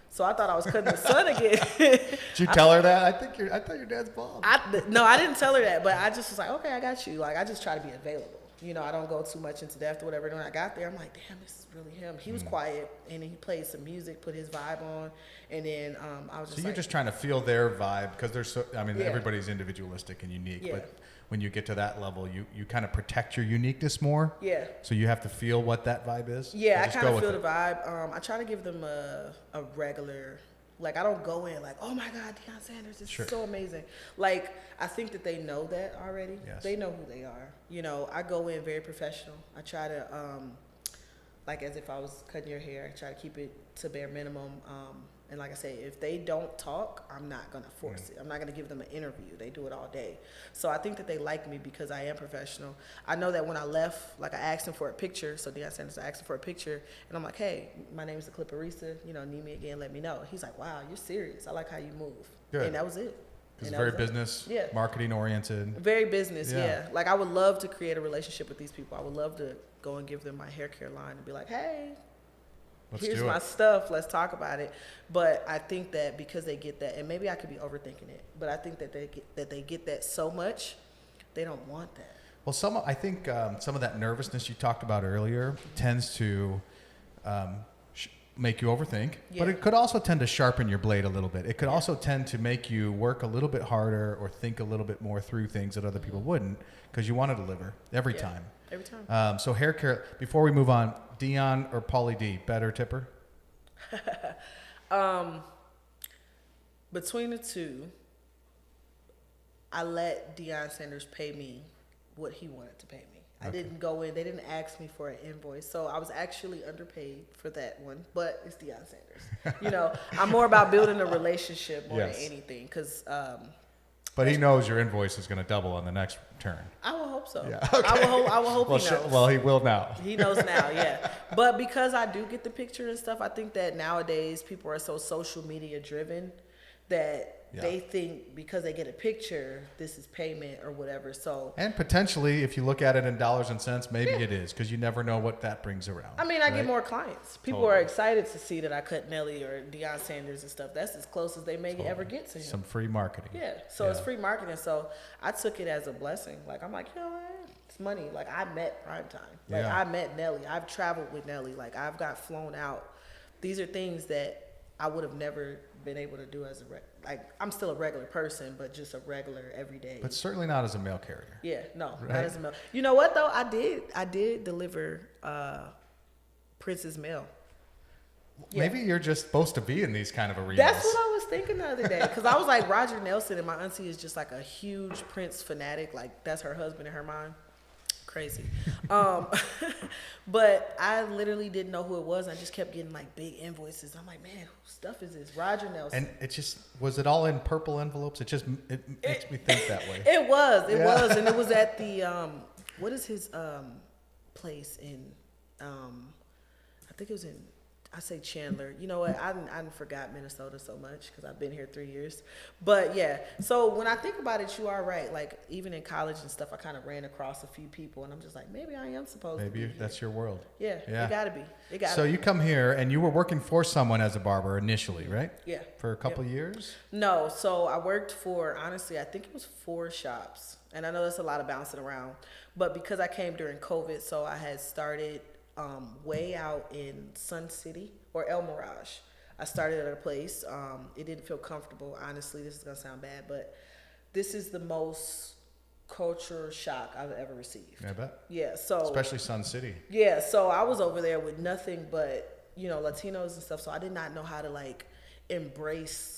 B: So I thought I was cutting his son again.
A: Did you tell her that? I thought your dad's bald.
B: No, I didn't tell her that, but I just was like, okay, I got you. Like, I just try to be available. I don't go too much into depth or whatever. And when I got there, I'm like, damn, this is really him. He was quiet, and then he played some music, put his vibe on, and then I was just. So
A: you're just trying to feel their vibe, because they're so. Everybody's individualistic and unique, but when you get to that level, you kind of protect your uniqueness more.
B: Yeah.
A: So you have to feel what that vibe is.
B: Yeah, I kind of feel the vibe. I try to give them a regular. Like, I don't go in like, oh my God, Deion Sanders is so amazing. Like, I think that they know that already.
A: Yes.
B: They know who they are. I go in very professional. I try to, like as if I was cutting your hair, I try to keep it to bare minimum. And like I say, if they don't talk, I'm not going to force it. I'm not going to give them an interview. They do it all day. So I think that they like me because I am professional. I know that when I left, like I asked him for a picture. So Deion Sanders, I asked him for a picture. And I'm like, hey, my name's The Clipperista. You know, need me again, let me know. He's like, wow, you're serious. I like how you move.
A: Good.
B: And that was it.
A: It's very business, marketing oriented.
B: Very business, yeah. Like I would love to create a relationship with these people. I would love to go and give them my hair care line and be like, hey, here's my stuff. Let's talk about it. But I think that because they get that, and maybe I could be overthinking it, but I think that they get that so much, they don't want that.
A: Well, I think some of that nervousness you talked about earlier tends to make you overthink, but it could also tend to sharpen your blade a little bit. It could also tend to make you work a little bit harder or think a little bit more through things that other people wouldn't, because you want to deliver every time.
B: Every time.
A: So hair care, before we move on, Deion or Pauly D, better tipper?
B: Between the two, I let Deion Sanders pay me what he wanted to pay me. I didn't go in. They didn't ask me for an invoice. So I was actually underpaid for that one. But it's Deion Sanders. You know, I'm more about building a relationship more than anything. Because,
A: but he knows your invoice is going to double on the next turn.
B: I will hope so.
A: Yeah. Okay.
B: I will hope he knows.
A: Well, he will now.
B: He knows now, yeah. But because I do get the picture and stuff, I think that nowadays people are so social media driven that they think because they get a picture, this is payment or whatever. So
A: and potentially, if you look at it in dollars and cents, maybe it is, because you never know what that brings around.
B: I mean, I get more clients. People are excited to see that I cut Nelly or Deion Sanders and stuff. That's as close as they may ever get to him.
A: Some free marketing.
B: Yeah, so it's free marketing. So I took it as a blessing. Like, I'm like, you know what? It's money. Like, I met Primetime. Like, I met Nelly. I've traveled with Nelly. Like, I've got flown out. These are things that I would have never been able to do as I'm still a regular person, but just a regular everyday.
A: But certainly not as a mail carrier.
B: Yeah, no, not as a mail. You know what though? I did deliver Prince's mail. Yeah.
A: Maybe you're just supposed to be in these kind of arenas.
B: That's what I was thinking the other day, because I was like, Roger Nelson, and my auntie is just like a huge Prince fanatic. Like, that's her husband in her mind. Crazy. But I literally didn't know who it was. I just kept getting like big invoices. I'm like, man, whose stuff is this? Roger Nelson.
A: And it just, was it all in purple envelopes? It makes me think that way.
B: It was. And it was at the, what is his place in, I think it was in, I say Chandler. You know what? I forgot Minnesota so much because I've been here 3 years. But yeah, so when I think about it, you are right. Like, even in college and stuff, I kind of ran across a few people, and I'm just like, maybe I am supposed to be here.
A: That's your world.
B: Yeah, it gotta be.
A: So you come here, and you were working for someone as a barber initially, right?
B: Yeah.
A: For a couple years?
B: No, so I worked for, honestly, I think it was 4 shops. And I know that's a lot of bouncing around. But because I came during COVID, so I had started way out in Sun City or El Mirage. I started at a place. It didn't feel comfortable. Honestly, this is going to sound bad, but this is the most culture shock I've ever received.
A: I bet.
B: Yeah, so.
A: Especially Sun City.
B: Yeah, so I was over there with nothing but, Latinos and stuff. So I did not know how to, like, embrace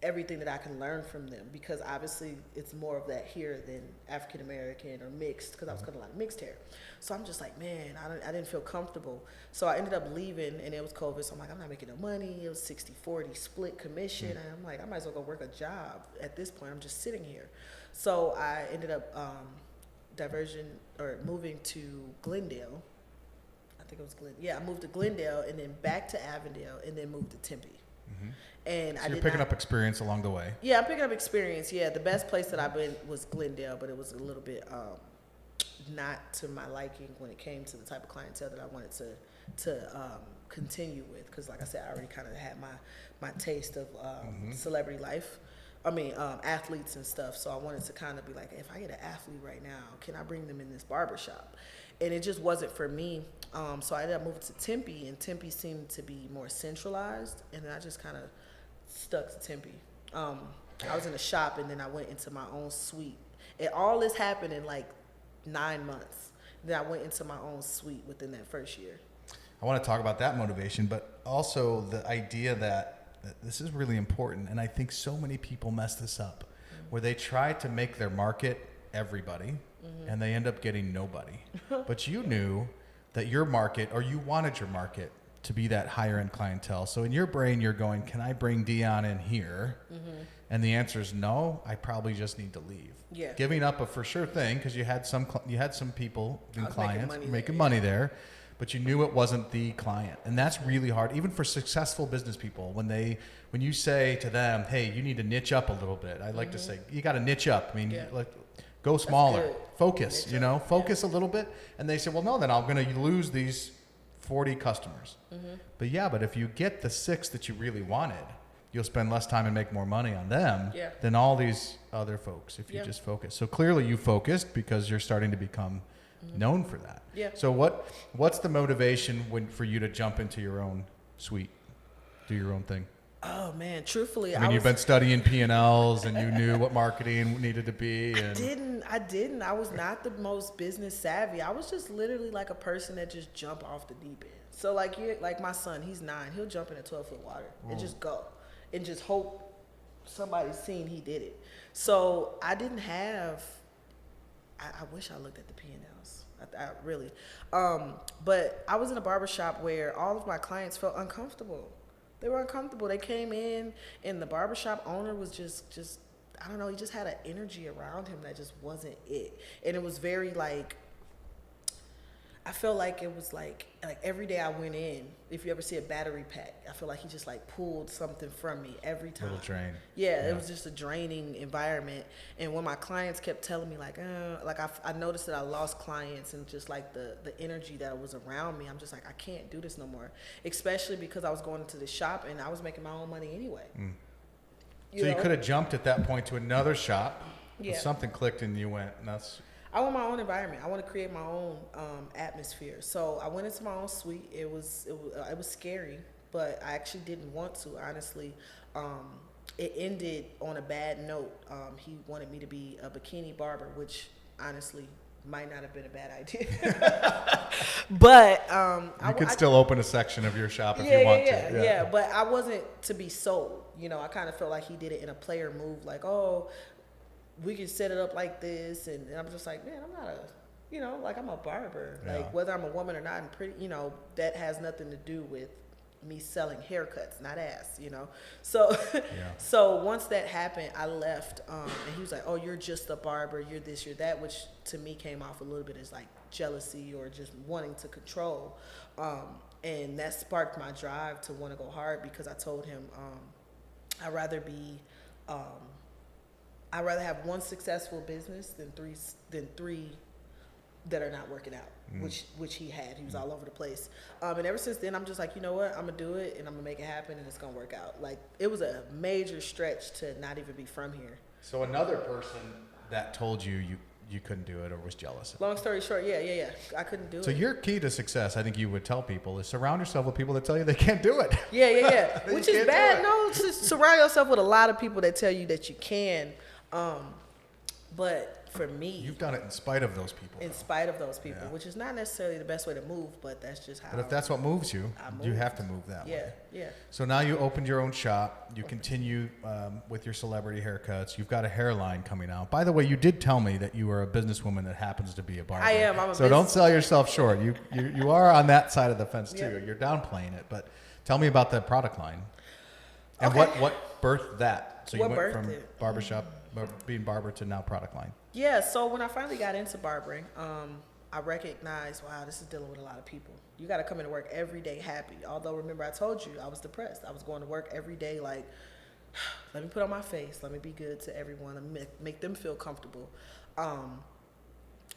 B: everything that I can learn from them, because obviously it's more of that here than African American or mixed, because I was cutting a lot of mixed hair. So I'm just like, man, I didn't feel comfortable. So I ended up leaving, and it was COVID. So I'm like, I'm not making no money. It was 60-40 split commission. And I'm like, I might as well go work a job at this point. I'm just sitting here. So I ended up moving to Glendale. I think it was Glendale. Yeah, I moved to Glendale, and then back to Avondale, and then moved to Tempe. Mm-hmm. And
A: so you're picking up experience along the way.
B: Yeah, I'm picking up experience. Yeah, the best place that I've been was Glendale, but it was a little bit not to my liking when it came to the type of clientele that I wanted to continue with. Because, like I said, I already kind of had my taste of celebrity life. I mean, athletes and stuff. So I wanted to kind of be like, if I get an athlete right now, can I bring them in this barbershop? And it just wasn't for me. So I ended up moving to Tempe, and Tempe seemed to be more centralized. And then I just kind of stuck to Tempe. I was in a shop, and then I went into my own suite. And all this happened in like 9 months. Then I went into my own suite within that first year.
A: I want to talk about that motivation, but also the idea that this is really important. And I think so many people mess this up, where they try to make their market everybody, and they end up getting nobody. But you knew that your market, or you wanted your market to be that higher end clientele. So in your brain, you're going, can I bring Deion in here? And the answer is no, I probably just need to leave.
B: Yeah.
A: Giving up a for sure thing, because you had some people and clients making
B: money
A: money there, but you knew it wasn't the client. And that's really hard, even for successful business people. When you say to them, hey, you need to niche up a little bit. I like to say, you got to niche up. I mean, like, go smaller, focus, focus a little bit. And they say, well, no, then I'm going to lose these 40 customers. But if you get the 6 that you really wanted, you'll spend less time and make more money on them than all these other folks if you just focus. So clearly you focused because you're starting to become known for that.
B: Yeah.
A: So what's the motivation for you to jump into your own suite, do your own thing?
B: Oh man, truthfully,
A: I mean, you've been studying P&Ls and you knew what marketing needed to be. And
B: I didn't. I was not the most business savvy. I was just literally like a person that just jump off the deep end. So like my son, he's 9. He'll jump in a 12-foot water and just go and just hope somebody's seen he did it. So I didn't have. I wish I looked at the P&Ls. I really. But I was in a barbershop where all of my clients felt uncomfortable. They were uncomfortable. They came in, and the barbershop owner was just I don't know, he just had an energy around him that just wasn't it. And it was very like, I felt like it was like every day I went in, if you ever see a battery pack, I feel like he just like pulled something from me every time.
A: Little drain.
B: Yeah, it was just a draining environment. And when my clients kept telling me I noticed that I lost clients and just like the energy that was around me, I'm just like, I can't do this no more. Especially because I was going into the shop and I was making my own money anyway.
A: So you could have jumped at that point to another shop. Yeah. Something clicked and you went,
B: I want my own environment. I want to create my own atmosphere. So I went into my own suite. It was scary, but I actually didn't want to, honestly. It ended on a bad note. He wanted me to be a bikini barber, which honestly might not have been a bad idea. But
A: you could still open a section of your shop if you want to.
B: Yeah, but I wasn't to be sold. I kind of felt like he did it in a player move, like, oh, we can set it up like this, and I'm just like, man, I'm not I'm a barber. Yeah. Like, whether I'm a woman or not, and pretty, that has nothing to do with me selling haircuts, not ass, So, so once that happened, I left, and he was like, oh, you're just a barber, you're this, you're that, which to me came off a little bit as like jealousy or just wanting to control, and that sparked my drive to want to go hard, because I told him, I'd rather have one successful business than three that are not working out, which he had. He was all over the place. And ever since then, I'm just like, you know what? I'm going to do it, and I'm going to make it happen, and it's going to work out. Like, it was a major stretch to not even be from here.
A: So another person that told you couldn't do it or was jealous.
B: Long story short, yeah. I couldn't do it.
A: So your key to success, I think you would tell people, is surround yourself with people that tell you they can't do it.
B: Yeah. Which is bad. No, surround yourself with a lot of people that tell you that you can. But for me,
A: you've done it in spite of those people.
B: In spite of those people, which is not necessarily the best way to move, but that's just how.
A: But if that's what moves you, you have to move that way.
B: Yeah.
A: So now you opened your own shop. You continue with your celebrity haircuts. You've got a hairline coming out. By the way, you did tell me that you are a businesswoman that happens to be a barber.
B: I am.
A: So don't sell yourself short. You are on that side of the fence too. You're downplaying it, but tell me about that product line. And what birthed that? So you went from barbershop, being barber, to now product line.
B: Yeah, so when I finally got into barbering, I recognized, wow, this is dealing with a lot of people. You got to come into work every day happy. Although, remember, I told you I was depressed. I was going to work every day like, let me put on my face. Let me be good to everyone. Let me make them feel comfortable.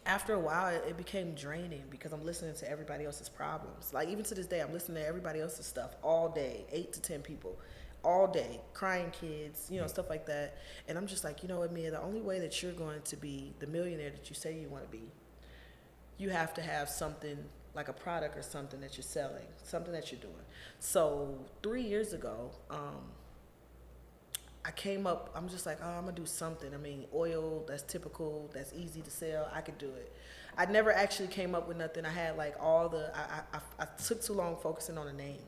B: After a while, it became draining because I'm listening to everybody else's problems. Like, even to this day, I'm listening to everybody else's stuff all day, 8 to 10 people. All day, crying kids, stuff like that. And I'm just like, you know what, Miyah, the only way that you're going to be the millionaire that you say you want to be, you have to have something like a product or something that you're selling, something that you're doing. So 3 years ago, I came up, I'm just like, oh, I'm going to do something. I mean, oil, that's typical, that's easy to sell, I could do it. I never actually came up with nothing. I had like I took too long focusing on a name.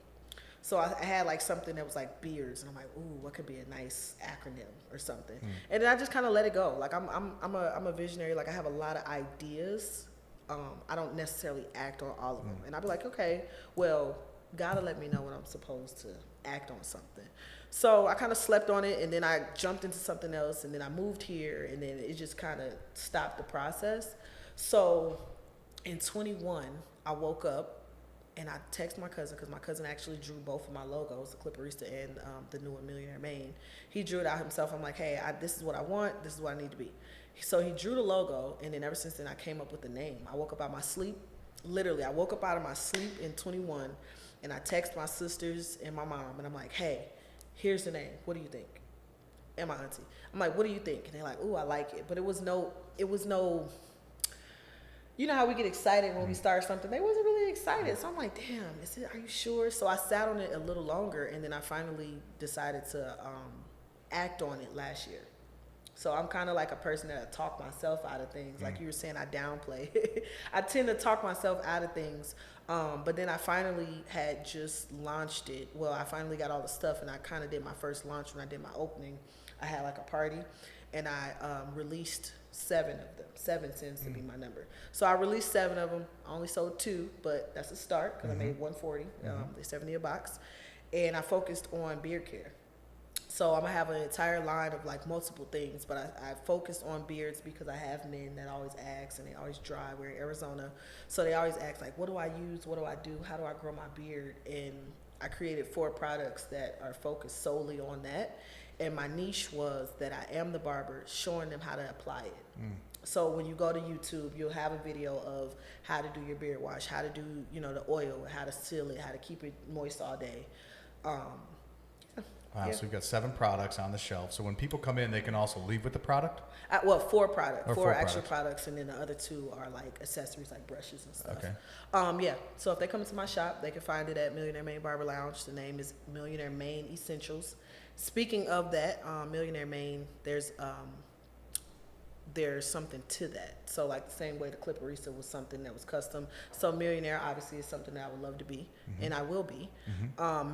B: So I had like something that was like beards, and I'm like, ooh, what could be a nice acronym or something? And then I just kind of let it go. Like I'm a visionary. Like I have a lot of ideas. I don't necessarily act on all of them. And I'd be like, okay, well, gotta let me know when I'm supposed to act on something. So I kind of slept on it, and then I jumped into something else, and then I moved here, and then it just kind of stopped the process. So in 21, I woke up and I texted my cousin, because my cousin actually drew both of my logos, the Clipperista and the new one, Millionaire Mane. He drew it out himself. I'm like, hey, this is what I want. This is what I need to be. So he drew the logo, and then ever since then, I came up with the name. I woke up out of my sleep. Literally, I woke up out of my sleep in 21, and I text my sisters and my mom, and I'm like, hey, here's the name. What do you think? And my auntie. I'm like, what do you think? And they're like, ooh, I like it. But it was no, you know how we get excited when we start something? They wasn't really excited. So I'm like, damn, are you sure? So I sat on it a little longer, and then I finally decided to act on it last year. So I'm kind of like a person that I talk myself out of things. Like you were saying, I downplay. I tend to talk myself out of things. But then I finally had just launched it. Well, I finally got all the stuff, and I kind of did my first launch when I did my opening. I had like a party, and I released 7 of them. 7 tends to be my number. So I released 7 of them. I only sold 2, but that's a start, because I made 140. They're 70 a box. And I focused on beard care. So I'm gonna have an entire line of like multiple things, but I focused on beards because I have men that always ask, and they always dry. We're in Arizona, so they always ask like, what do I use? What do I do? How do I grow my beard? And I created 4 products that are focused solely on that. And my niche was that I am the barber, showing them how to apply it. So when you go to YouTube, you'll have a video of how to do your beard wash, how to do, the oil, how to seal it, how to keep it moist all day.
A: Wow, so we've got 7 products on the shelf. So when people come in, they can also leave with the product?
B: 4 products.
A: Or
B: 4 actual products, and then the other 2 are like accessories, like brushes and stuff.
A: Okay.
B: So if they come into my shop, they can find it at Millionaire Mane Barber Lounge. The name is Millionaire Mane Essentials. Speaking of that, Millionaire Mane, there's something to that. So like the same way the Clipperista was something that was custom. So Millionaire obviously is something that I would love to be, and I will be.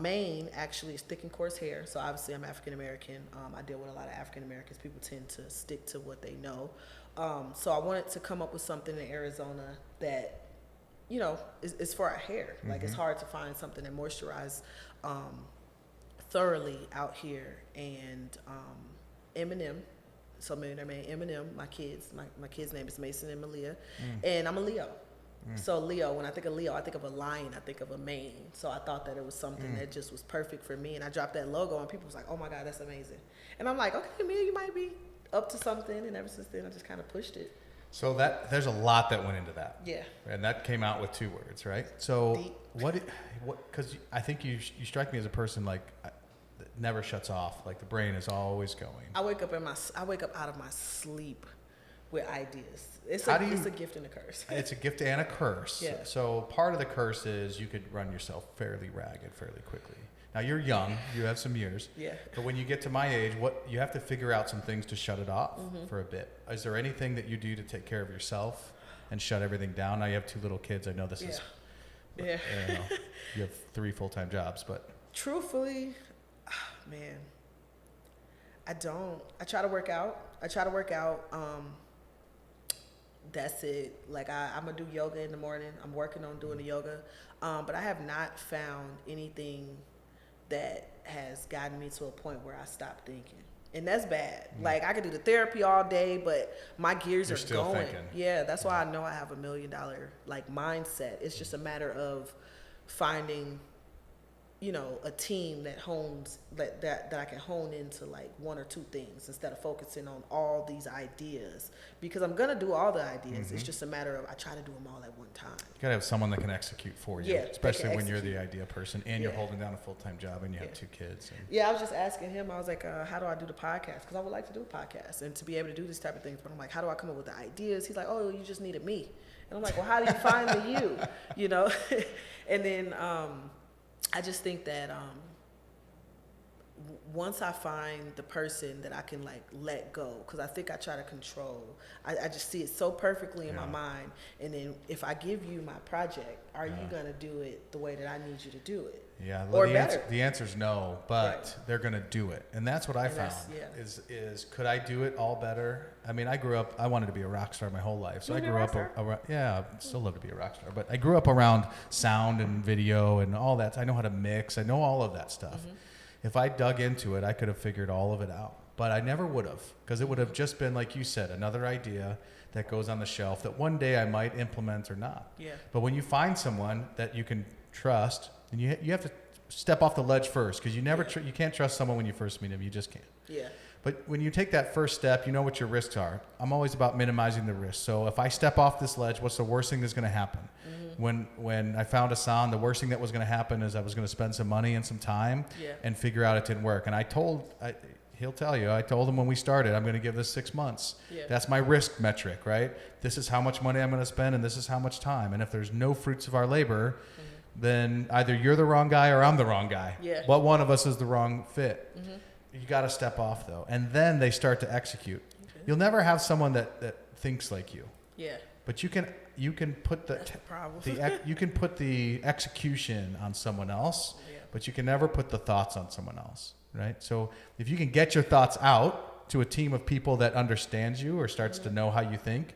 B: Mane actually is thick and coarse hair. So obviously I'm African American. I deal with a lot of African Americans. People tend to stick to what they know. So I wanted to come up with something in Arizona that, is for our hair. Like it's hard to find something that moisturizes thoroughly out here. And Eminem. So Millionaire Mane, Eminem, my kids' name is Mason and Malia, and I'm a Leo. So Leo, when I think of Leo, I think of a lion, I think of a mane. So I thought that it was something that just was perfect for me, and I dropped that logo, and people was like, "Oh my God, that's amazing!" And I'm like, "Okay, Mia, you might be up to something." And ever since then, I just kind of pushed it.
A: So there's a lot that went into that.
B: Yeah.
A: And that came out with 2 words, right? So
B: Deep.
A: because I think you strike me as a person like that never shuts off. Like the brain is always going.
B: I wake up out of my sleep with ideas. It's a gift and a curse.
A: It's a gift and a curse.
B: Yeah.
A: So part of the curse is you could run yourself fairly ragged fairly quickly. Now you're young, you have some years.
B: Yeah.
A: But when you get to my age, you have to figure out some things to shut it off for a bit. Is there anything that you do to take care of yourself and shut everything down? Now you have 2 little kids. I know this is.
B: Yeah.
A: You have 3 full-time jobs, but.
B: Truthfully, man, I don't. I try to work out. That's it. Like I'm gonna do yoga in the morning. I'm working on doing the yoga, but I have not found anything that has gotten me to a point where I stop thinking, and that's bad. Like I could do the therapy all day, but my gears are
A: still
B: going.
A: thinking.
B: Yeah, that's why I know I have $1 million like mindset. It's just a matter of finding, a team that hones that I can hone into like 1 or 2 things instead of focusing on all these ideas, because I'm gonna do all the ideas. It's just a matter of I try to do them all at one time.
A: You gotta have someone that can execute for you,
B: Yeah,
A: especially when you're the idea person and you're holding down a full-time job and you have 2 kids.
B: Yeah, I was just asking him. I was like, how do I do the podcast? Because I would like to do a podcast and to be able to do this type of things. But I'm like, how do I come up with the ideas? He's like, oh, you just needed me. And I'm like, well, how do you find the you? And then I just think that once I find the person that I can like let go, because I think I try to control. I just see it so perfectly in my mind. And then if I give you my project, are you gonna do it the way that I need you to do it?
A: Yeah,
B: or
A: the answer is no, but they're going to do it. And that's what I found is could I do it all better? I mean, I wanted to be a rock star my whole life. So I grew up, I still love to be a rock star, but I grew up around sound and video and all that. I know how to mix. I know all of that stuff. If I dug into it, I could have figured all of it out. But I never would have, because it would have just been, like you said, another idea that goes on the shelf that one day I might implement or not.
B: Yeah.
A: But when you find someone that you can trust, and you have to step off the ledge first, because you can't trust someone when you first meet them. You just can't.
B: Yeah.
A: But when you take that first step, you know what your risks are. I'm always about minimizing the risks. So if I step off this ledge, what's the worst thing that's going to happen? When I found Hassan, the worst thing that was going to happen is I was going to spend some money and some time and figure out it didn't work. And he'll tell you, I told him when we started, I'm going to give this 6 months. Yeah. That's my risk metric, right? This is how much money I'm going to spend, and this is how much time. And if there's no fruits of our labor, then either you're the wrong guy or I'm the wrong guy. Yeah. But one of us is the wrong fit. You got to step off, though. And then they start to execute. Okay. You'll never have someone that thinks like you. Yeah. But you can put you can put the execution on someone else, but you can never put the thoughts on someone else. Right? So if you can get your thoughts out to a team of people that understands you or starts to know how you think,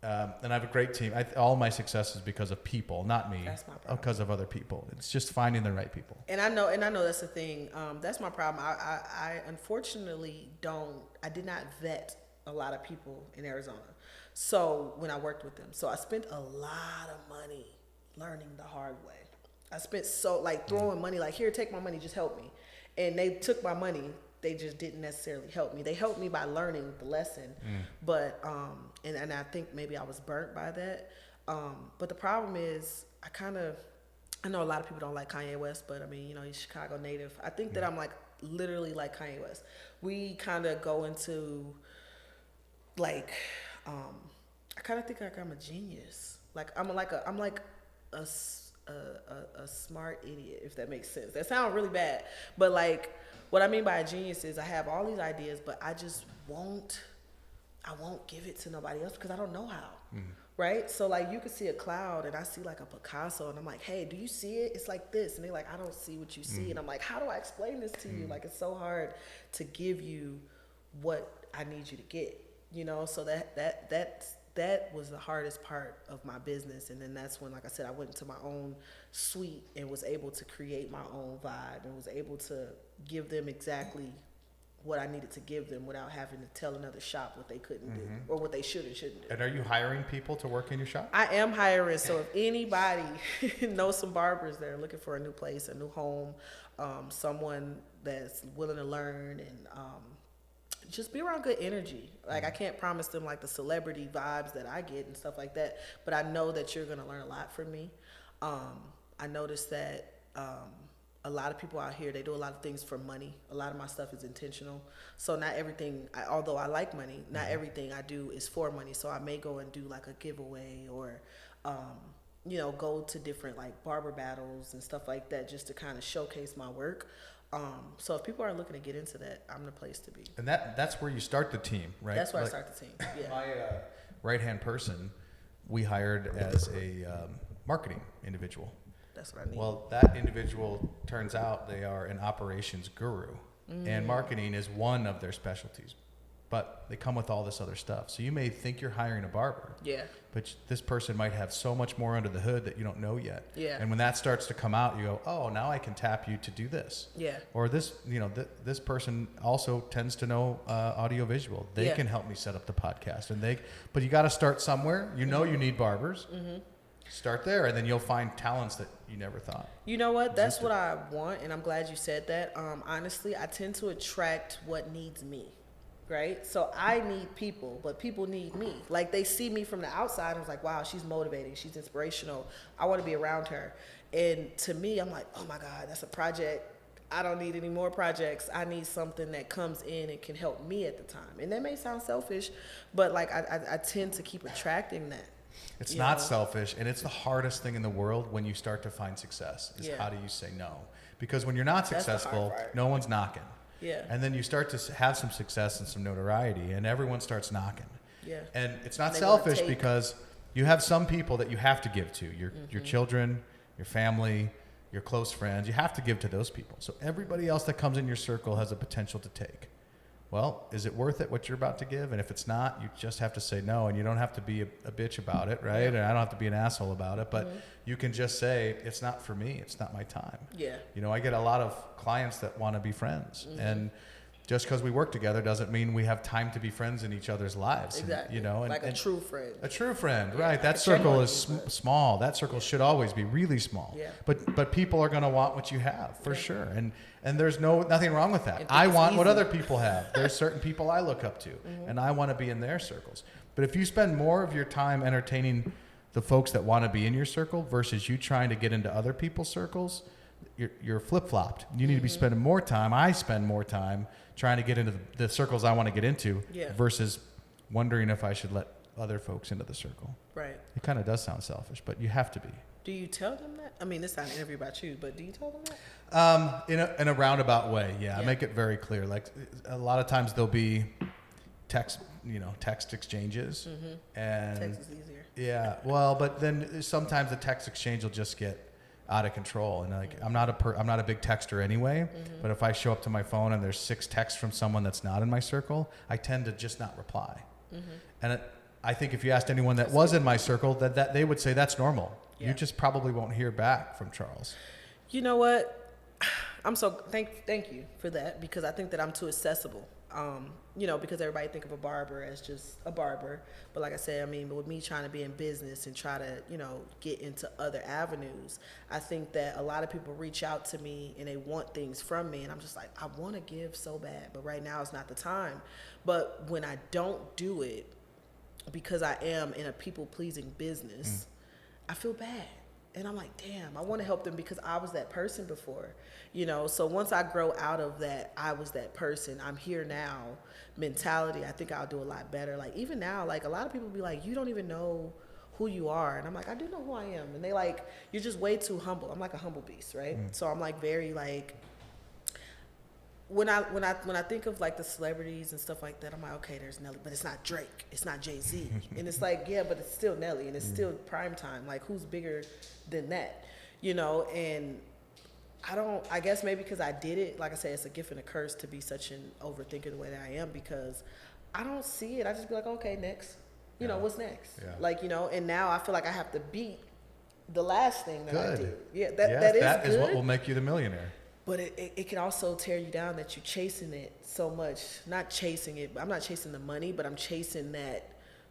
A: and I have a great team. All my success is because of people, not me. That's my problem. Because of other people. It's just finding the right people.
B: And I know that's the thing. That's my problem. I unfortunately I did not vet a lot of people in Arizona. So when I worked with them, so I spent a lot of money learning the hard way. I spent throwing money, like, here, take my money, just help me. And they took my money. They just didn't necessarily help me. They helped me by learning the lesson. But, and I think maybe I was burnt by that. But the problem is I know a lot of people don't like Kanye West, but I mean, he's a Chicago native. I think that I'm literally like Kanye West. We kind of go into I kind of think I'm a genius. I'm like a smart idiot, if that makes sense. That sounds really bad, but what I mean by a genius is I have all these ideas, but I won't give it to nobody else because I don't know how. Right? So you could see a cloud and I see a Picasso and I'm like, hey, do you see it? It's like this. And they're like, I don't see what you see. And I'm like, how do I explain this to you? It's so hard to give you what I need you to get, so that was the hardest part of my business. And then that's when, like I said, I went into my own suite and was able to create my own vibe and was able to give them exactly what I needed to give them without having to tell another shop what they couldn't do or what they should and shouldn't do.
A: And are you hiring people to work in your shop?
B: I am hiring. So if anybody knows some barbers that are looking for a new place, a new home, someone that's willing to learn and just be around good energy. I can't promise them the celebrity vibes that I get and stuff like that, but I know that you're going to learn a lot from me. I noticed that a lot of people out here, they do a lot of things for money. A lot of my stuff is intentional. So not everything, although I like money, not everything I do is for money. So I may go and do a giveaway or, go to different barber battles and stuff like that just to kind of showcase my work. So if people are looking to get into that, I'm the place to be.
A: And that's where you start the team, right?
B: That's where I start the team. Yeah.
A: My right-hand person, we hired as a marketing individual.
B: That's what I need.
A: Well, that individual turns out they are an operations guru, and marketing is one of their specialties. But they come with all this other stuff. So you may think you're hiring a barber. Yeah. But this person might have so much more under the hood that you don't know yet. Yeah. And when that starts to come out, you go, oh, now I can tap you to do this. Yeah. Or this, this person also tends to know audiovisual. They can help me set up the podcast. But you got to start somewhere. You need barbers. Start there, and then you'll find talents that you never thought.
B: You know what? That's what I want, and I'm glad you said that. Honestly, I tend to attract what needs me. Right? So I need people, but people need me. They see me from the outside and it's like, wow, she's motivating. She's inspirational. I want to be around her. And to me, I'm like, oh my God, that's a project. I don't need any more projects. I need something that comes in and can help me at the time. And that may sound selfish, but I tend to keep attracting that.
A: It's not selfish, and it's the hardest thing in the world when you start to find success is how do you say no? Because when you're not successful, no one's knocking. Yeah. And then you start to have some success and some notoriety, and everyone starts knocking. Yeah. And it's not selfish because you have some people that you have to give to, your children, your family, your close friends. You have to give to those people. So everybody else that comes in your circle has a potential to take. Well, is it worth it what you're about to give? And if it's not, you just have to say no, and you don't have to be a bitch about it, right? And I don't have to be an asshole about it, but you can just say, it's not for me. It's not my time.
B: Yeah.
A: You know, I get a lot of clients that want to be friends, and just because we work together doesn't mean we have time to be friends in each other's lives.
B: Exactly.
A: And, you know,
B: like a true friend.
A: A true friend, right? That circle is small. That circle should always be really small.
B: Yeah.
A: But people are going to want what you have for sure, and there's nothing wrong with that. I want what other people have. There's certain people I look up to, and I want to be in their circles. But if you spend more of your time entertaining the folks that want to be in your circle versus you trying to get into other people's circles, you're flip-flopped. You need to be spending more time. I spend more time trying to get into the circles I want to get into versus wondering if I should let other folks into the circle.
B: Right.
A: It kind of does sound selfish, but you have to be.
B: Do you tell them that? I mean, this is not an interview about you, but do you tell them that?
A: In a roundabout way, I make it very clear. Like a lot of times there'll be text exchanges, and
B: Text is easier.
A: Yeah, well, but then sometimes the text exchange will just get out of control, and like I'm not a big texter anyway. But if I show up to my phone and there's 6 texts from someone that's not in my circle, I tend to just not reply. And I think if you asked anyone that was in my circle, that they would say that's normal. You just probably won't hear back from Charles.
B: You know what? I'm so thank you for that, because I think that I'm too accessible. You know, because everybody think of a barber as just a barber. But like I said, I mean, with me trying to be in business and try to, you know, get into other avenues, I think that a lot of people reach out to me and they want things from me. And I'm just like, I want to give so bad, but right now is not the time. But when I don't do it, because I am in a people-pleasing business, I feel bad. And I'm like, damn, I want to help them because I was that person before, you know? So once I grow out of that, I was that person, I'm here now mentality, I think I'll do a lot better. Like even now, like a lot of people be like, you don't even know who you are. And I'm like, I do know who I am. And they like, you're just way too humble. I'm like a humble beast, right? So I'm like very like, when I think of like the celebrities and stuff like that, I'm like, okay, there's Nelly, but it's not Drake, it's not Jay-Z. And it's like, yeah, but it's still Nelly and it's still prime time. Like who's bigger than that, you know? And I guess maybe because I did it, like I said, it's a gift and a curse to be such an overthinker the way that I am, because I don't see it. I just be like, okay, next, you know, what's next? Like, you know, and now I feel like I have to beat the last thing that I did. Yeah, that is
A: what will make you the millionaire.
B: But it can also tear you down that you're chasing it so much. Not chasing it, but I'm not chasing the money, but I'm chasing that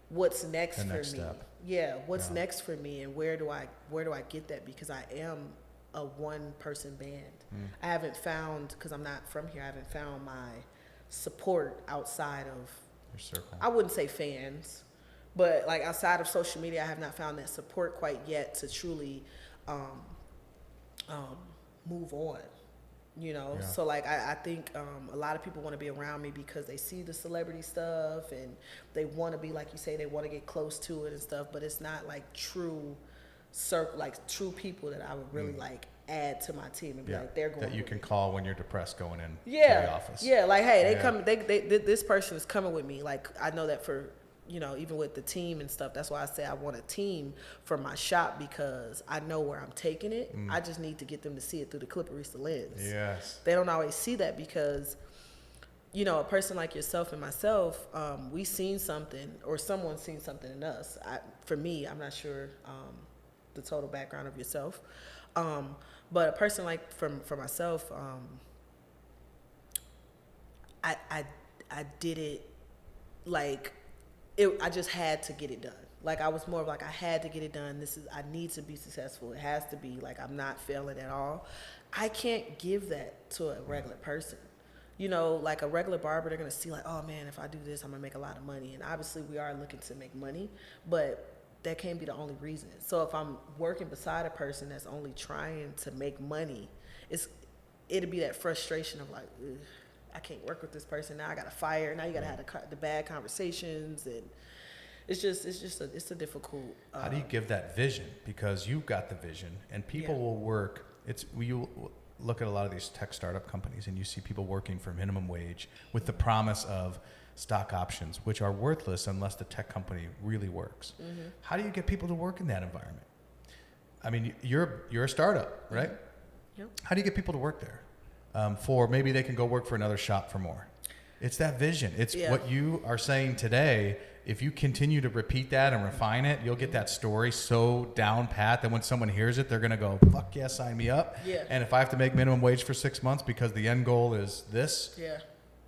B: what's next for me.
A: Step.
B: Yeah, what's next for me, and where do I get that? Because I am a one-person band. I haven't found, because I'm not from here, I haven't found my support outside of
A: your circle.
B: I wouldn't say fans, but like outside of social media, I have not found that support quite yet to truly move on. You know, so like I think a lot of people want to be around me because they see the celebrity stuff and they want to be, like you say, they want to get close to it and stuff, but it's not like true true people that I would really like add to my team and be like, they're going
A: that you can call when you're depressed going in to the office.
B: Yeah, like hey, this person is coming with me. Like I know that for, you know, even with the team and stuff, that's why I say I want a team for my shop, because I know where I'm taking it. I just need to get them to see it through the Clipperista lens.
A: Yes.
B: They don't always see that because, you know, a person like yourself and myself, we seen something, or someone's seen something in us. For me, I'm not sure the total background of yourself, but a person like for myself, I did it like. I just had to get it done. Like I was more of like, I had to get it done. I need to be successful. It has to be like, I'm not failing at all. I can't give that to a regular person. You know, like a regular barber, they're going to see like, oh man, if I do this, I'm going to make a lot of money. And obviously we are looking to make money, but that can't be the only reason. So if I'm working beside a person that's only trying to make money, it'll be that frustration of like, ugh, I can't work with this person. Now I got to fire. Now you got to have the bad conversations, and it's a difficult.
A: How do you give that vision? Because you've got the vision, and people will work. You look at a lot of these tech startup companies, and you see people working for minimum wage with the promise of stock options, which are worthless unless the tech company really works. How do you get people to work in that environment? I mean, you're a startup, right?
B: Yep.
A: How do you get people to work there? For maybe they can go work for another shop for more. It's that vision. It's what you are saying today. If you continue to repeat that and refine it, you'll get that story so down pat that when someone hears it, they're going to go, fuck yeah, sign me up.
B: Yeah.
A: And if I have to make minimum wage for 6 months because the end goal is this,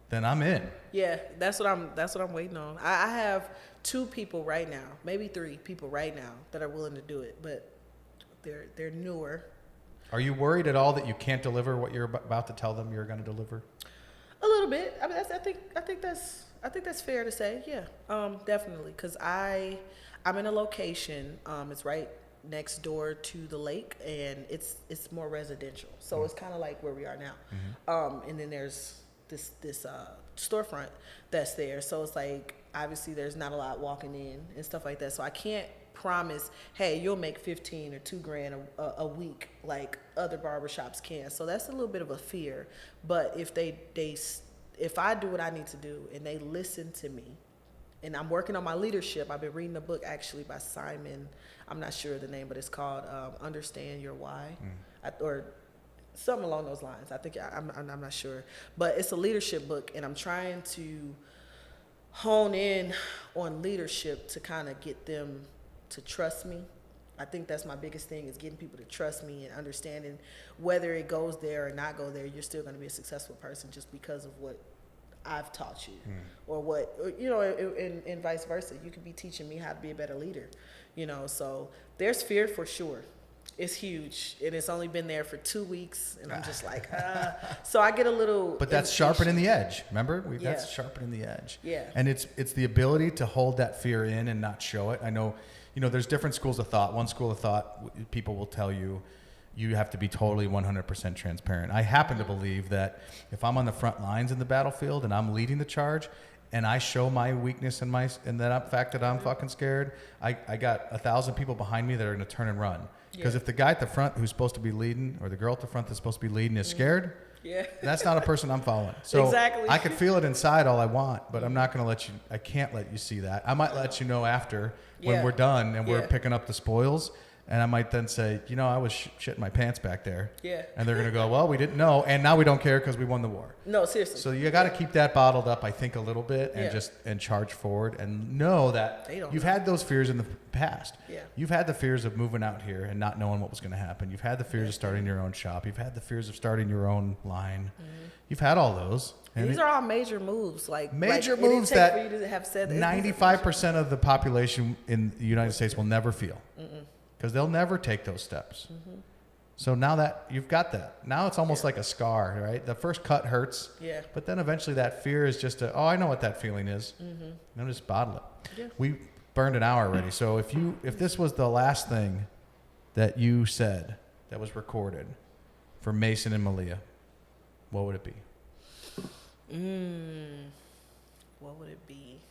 A: then I'm in.
B: Yeah, that's what I'm waiting on. I have 2 people right now, maybe 3 people right now that are willing to do it, but they're newer.
A: Are you worried at all that you can't deliver what you're about to tell them you're going to deliver?
B: A little bit. I mean, I think that's fair to say. Yeah, definitely. Because I'm in a location. It's right next door to the lake, and it's more residential. So it's kind of like where we are now. And then there's this storefront that's there. So it's like obviously there's not a lot walking in and stuff like that. So I can't promise, hey, you'll make 15 or $2,000 a week like other barbershops can. So that's a little bit of a fear. But if if I do what I need to do and they listen to me, and I'm working on my leadership. I've been reading a book actually by Simon. I'm not sure of the name, but it's called Understand Your Why, or something along those lines. I think I'm not sure, but it's a leadership book, and I'm trying to hone in on leadership to kind of get them to trust me. I think that's my biggest thing, is getting people to trust me and understanding whether it goes there or not go there, you're still going to be a successful person just because of what I've taught you, or what, and vice versa. You could be teaching me how to be a better leader, so there's fear for sure. It's huge, and it's only been there for 2 weeks, and I'm just like, so I get a little.
A: But that's sharpening the edge. Remember, that's sharpening the edge.
B: Yeah.
A: And it's the ability to hold that fear in and not show it. I know, there's different schools of thought. One school of thought, people will tell you, you have to be totally 100% transparent. I happen to believe that if I'm on the front lines in the battlefield and I'm leading the charge, and I show my weakness and that fact that I'm fucking scared, I got 1,000 people behind me that are going to turn and run. Because if the guy at the front who's supposed to be leading, or the girl at the front that's supposed to be leading, is scared, that's not a person I'm following. So
B: exactly.
A: I could feel it inside all I want, but I'm not going to I can't let you see that. I might let you know after when we're done and we're picking up the spoils. And I might then say, I was shitting my pants back there. Yeah. And they're going to go, well, we didn't know. And now we don't care because we won the war.
B: No, seriously.
A: So you got to keep that bottled up, I think, a little bit and charge forward and know that you've had those fears in the past. Yeah. You've had the fears of moving out here and not knowing what was going to happen. You've had the fears of starting your own shop. You've had the fears of starting your own line. You've had all those.
B: And these are all major moves.
A: Major moves that
B: for you to have said
A: 95% of the population in the United States will never feel. Because they'll never take those steps. So now that you've got that, now it's almost like a scar, right? The first cut hurts, but then eventually that fear is just I know what that feeling is. And I'll just bottle it. Yeah. We burned an hour already. So if this was the last thing that you said that was recorded for Mason and Miyah, what would it be?
B: What would it be?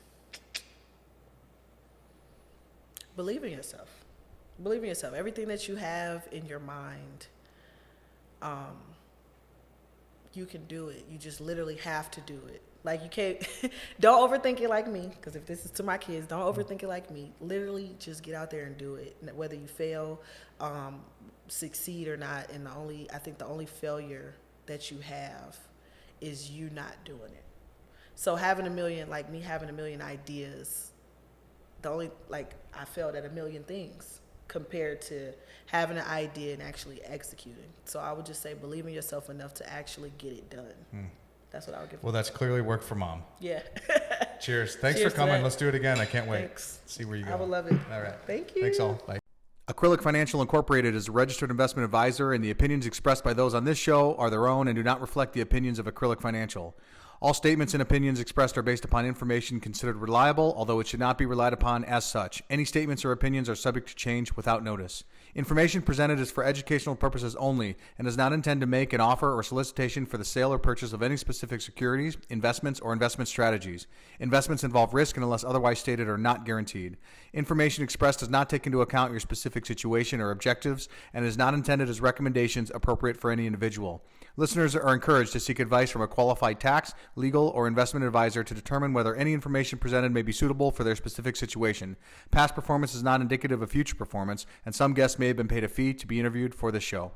B: Believe in yourself. Believe in yourself. Everything that you have in your mind, you can do it. You just literally have to do it. Like, you can't, don't overthink it like me, because if this is to my kids, don't overthink it like me. Literally just get out there and do it. Whether you fail, succeed or not, and I think the only failure that you have is you not doing it. So having a million ideas, I failed at a million things compared to having an idea and actually executing. So I would just say believe in yourself enough to actually get it done. That's what I would give.
A: Well, that's clearly worked for Mom.
B: Yeah.
A: Cheers. Thanks for coming. Let's do it again. I can't wait.
B: Thanks.
A: See where you go.
B: I would love it.
A: All right.
B: Thank you.
A: Thanks all. Bye.
C: Acrylic Financial Incorporated is a registered investment advisor, and the opinions expressed by those on this show are their own and do not reflect the opinions of Acrylic Financial. All statements and opinions expressed are based upon information considered reliable, although it should not be relied upon as such. Any statements or opinions are subject to change without notice. Information presented is for educational purposes only and does not intend to make an offer or solicitation for the sale or purchase of any specific securities, investments, or investment strategies. Investments involve risk and, unless otherwise stated, are not guaranteed. Information expressed does not take into account your specific situation or objectives and is not intended as recommendations appropriate for any individual. Listeners are encouraged to seek advice from a qualified tax, legal, or investment advisor to determine whether any information presented may be suitable for their specific situation. Past performance is not indicative of future performance, and some guests may have been paid a fee to be interviewed for this show.